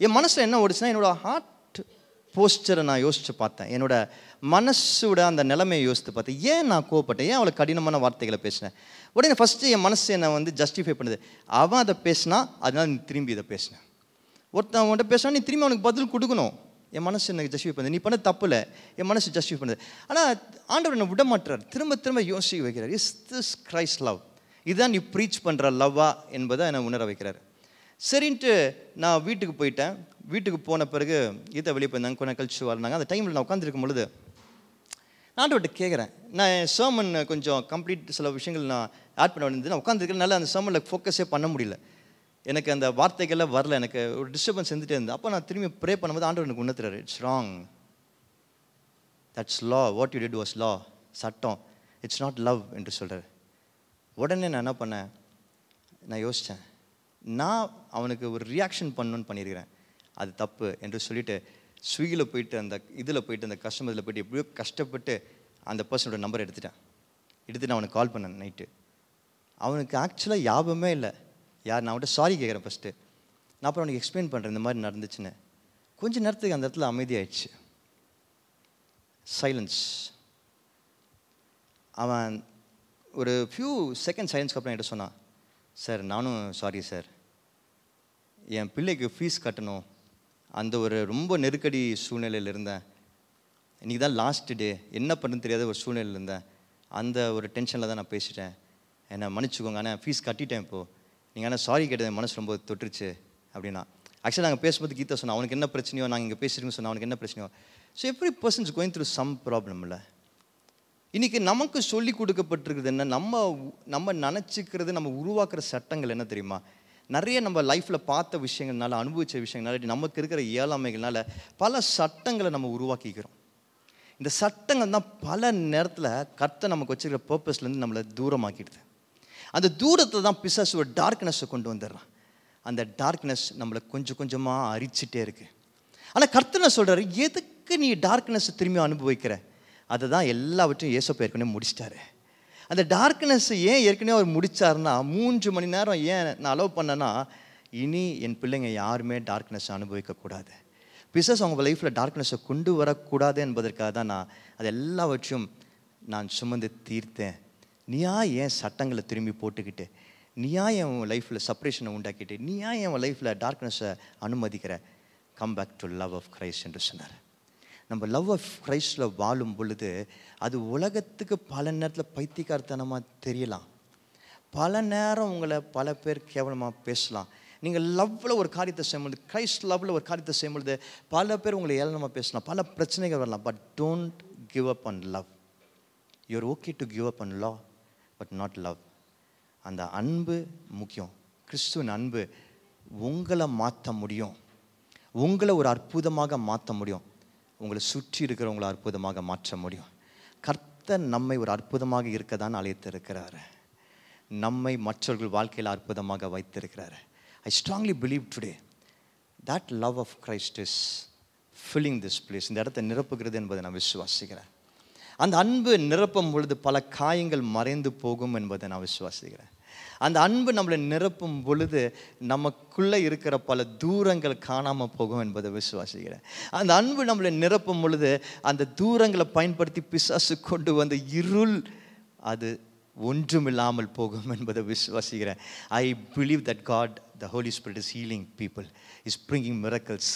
என் மனசில் என்ன ஓடிச்சுன்னா என்னோடய ஹார்ட் போஸ்டரை நான் யோசித்து பார்த்தேன். என்னோடய மனசோட அந்த நிலைமையை யோசித்து பார்த்தேன். ஏன் நான் கோவப்பட்டேன், ஏன் அவளை கடினமான வார்த்தைகளை பேசினேன். உடனே ஃபஸ்ட்டு என் மனசு என்னை ஜஸ்டிஃபை பண்ணுது. அவன் அதை பேசினா அதனால நீ திரும்பி இதை பேசினேன். ஒருத்தன் அவன்கிட்ட பேசினா நீ திரும்பி அவனுக்கு பதில் கொடுக்கணும். என் மனசு எனக்கு ஜஸ்டிஃபை பண்ணுது. நீ பண்ண தப்பு இல்லை, என் மனசு ஜஸ்டிஃபை பண்ணுது. ஆனால் ஆண்டவர் என்னை விட மாட்டார். திரும்ப திரும்ப யோசிக்க வைக்கிறார். Is this Christ love? இதுதான் நீ ப்ரீச் பண்ணுற லவ்வா என்பதை என்னை உணர வைக்கிறார். சரின்ட்டு நான் வீட்டுக்கு போயிட்டேன். வீட்டுக்கு போன பிறகு கீதா வெளியே போயிருந்தாங்க. கொஞ்சம் கழிச்சு வரனாங்க. அந்த டைமில் நான் உட்காந்துருக்கும் பொழுது ஆண்டவர்கிட்ட கேட்குறேன். நான் சர்மன் கொஞ்சம் கம்ப்ளீட் சில விஷயங்கள் நான் ஆட் பண்ண வேண்டியது. நான் உட்காந்துருக்கேன். நல்லா அந்த சர்மனில் ஃபோக்கஸே பண்ண முடியல. எனக்கு அந்த வார்த்தைகள்லாம் வரல. எனக்கு ஒரு டிஸ்டர்பன்ஸ் இருந்துகிட்டே இருந்தது. அப்போ நான் திரும்பி ப்ரே பண்ணும்போது ஆண்டவர் எனக்கு உணர்த்துறாரு. It's wrong, that's law, what you did was law, சட்டம், இட்ஸ் நாட் லவ் என்று சொல்கிறார். உடனே நான் என்ன பண்ணேன், நான் யோசித்தேன், நான் அவனுக்கு ஒரு ரியாக்ஷன் பண்ணணுன்னு பண்ணியிருக்கிறேன், அது தப்பு என்று சொல்லிவிட்டு ஸ்விக்கியில் போயிட்டு அந்த இதில் போயிட்டு அந்த கஸ்டமரில் போய்ட்டு எப்படியோ கஷ்டப்பட்டு அந்த பர்சனோட நம்பர் எடுத்துட்டு நான் அவனுக்கு கால் பண்ணேன் நைட்டு. அவனுக்கு ஆக்சுவலாக ஞாபகமே இல்லை யார். நான் அவன்கிட்ட சாரி கேட்குறேன் ஃபஸ்ட்டு. நான் அப்புறம் அவனுக்கு எக்ஸ்பிளைன் பண்ணுறேன் இந்த மாதிரி நடந்துச்சுன்னு. கொஞ்சம் நேரத்துக்கு அந்த இடத்துல அமைதியாயிடுச்சு. சைலன்ஸ். அவன் ஒரு ஃபியூ செகண்ட் சைலன்ஸ்க்கு அப்புறம் என்கிட்ட சொன்னான், சார் நானும் சாரி சார், என் பிள்ளைக்கு ஃபீஸ் கட்டணும், அந்த ஒரு ரொம்ப நெருக்கடி சூழ்நிலையில் இருந்தேன். இன்றைக்கி தான் லாஸ்ட் டே, என்ன பண்ணுன்னு தெரியாத ஒரு சூழ்நிலையில் இருந்தேன். அந்த ஒரு டென்ஷனில் தான் நான் பேசிட்டேன், என்னை மன்னிச்சுக்கோங்க. ஆனால் ஃபீஸ் கட்டிட்டேன் இப்போது. நீங்கள் ஆனால் சாரி கேட்டது என் மனசு ரொம்ப தொட்டுருச்சு அப்படின்னா. ஆக்சுவலாக நாங்கள் பேசும்போது கீதா சொன்னோம், அவனுக்கு என்ன பிரச்சனையோ, நாங்கள் இங்கே பேசிட்டுன்னு சொன்னோம், அவனுக்கு என்ன பிரச்சனையோ. So every person's going through some problem இல்லை. இன்றைக்கி நமக்கு சொல்லி கொடுக்கப்பட்டிருக்குது என்ன, நம்ம நினச்சிக்கிறது, நம்ம உருவாக்குற சட்டங்கள் என்ன தெரியுமா? நிறைய நம்ம லைஃப்பில் பார்த்த விஷயங்கள்னால, அனுபவித்த விஷயங்கள்னால, நமக்கு இருக்கிற இயலாமைகள்னால பல சட்டங்களை நம்ம உருவாக்கிக்கிறோம். இந்த சட்டங்கள் தான் பல நேரத்தில் கர்த்தர் நமக்கு வச்சுக்கிற பர்பஸ்லேருந்து நம்மளை தூரமாக்கிடுது. அந்த தூரத்தில் தான் பிசாசு ஒரு டார்க்னஸை கொண்டு வந்துடுறான். அந்த டார்க்னஸ் நம்மளை கொஞ்சம் கொஞ்சமாக அரிச்சிட்டே இருக்குது. ஆனால் கர்த்தர் சொல்கிறாரு, எதுக்கு நீ டார்க்னஸ் திரும்பி அனுபவிக்கிற? அதை தான் எல்லாவற்றையும் ஏசப்பா ஏற்கனவே முடிச்சிட்டாரு. அந்த டார்க்னஸ் ஏன் ஏற்கனவே அவர் முடித்தாருன்னா, 3 மணி நேரம் ஏன் நான் அலோவ் பண்ணேன்னா, இனி என் பிள்ளைங்க யாருமே டார்க்னஸ் அனுபவிக்கக்கூடாது. பிசாசு அவங்க லைஃப்பில் டார்க்னஸை கொண்டு வரக்கூடாது என்பதற்காக தான் நான் அது எல்லாவற்றையும் நான் சுமந்து தீர்த்தேன். நீயா ஏன் சட்டங்களை திரும்பி போட்டுக்கிட்டு நீயா என் லைஃப்பில் செப்பரேஷனை உண்டாக்கிட்டு, நீயா என் லைஃப்பில் டார்க்னஸை அனுமதிக்கிற? Come back to love of Christ என்று சொன்னார். நம்ம லவ் ஆஃப் கிரைஸ்டில் வாழும் பொழுது அது உலகத்துக்கு பல நேரத்தில் பைத்தியக்காரத்தனமாக தெரியலாம். பல நேரம் உங்களை பல பேர் கேவலமாக பேசலாம். நீங்கள் லவ்வில் ஒரு காரியத்தை செய்யும்பொழுது, கிரைஸ்ட் லவ்வில் ஒரு காரியத்தை செய்யும்பொழுது பல பேர் உங்களை ஏளனமாக பேசலாம், பல பிரச்சனைகள் வரலாம். But don't give up on love. You're okay to give up on love, but not love. அந்த அன்பு முக்கியம். கிறிஸ்துவின் அன்பு உங்களை மாற்ற முடியும், உங்களை ஒரு அற்புதமாக மாற்ற முடியும், உங்களை சுற்றி இருக்கிறவங்களை அற்புதமாக மாற்ற முடியும். கர்த்தர் நம்மை ஒரு அற்புதமாக இருக்க தான் அழைத்திருக்கிறார். நம்மை மற்றவர்கள் வாழ்க்கையில் அற்புதமாக வைத்திருக்கிறார். I strongly believe today that love of Christ is filling this place. இந்த இடத்தை நிரப்புகிறது என்பதை நான் விசுவாசிக்கிறேன். அந்த அன்பு நிரப்பும் பொழுது பல காயங்கள் மறைந்து போகும் என்பதை நான் விசுவாசிக்கிறேன். அந்த அன்பு நம்மளை நிரப்பும் பொழுது நமக்குள்ளே இருக்கிற பல தூரங்கள் காணாமல் போகும் என்பதை விசுவாசிக்கிறேன். அந்த அன்பு நம்மளை நிரப்பும் பொழுது அந்த தூரங்களை பயன்படுத்தி பிசாசு கொண்டு வந்த இருள் அது ஒன்றுமில்லாமல் போகும் என்பதை விசுவாசிக்கிறேன். I believe that God, the Holy Spirit is healing people, is bringing miracles.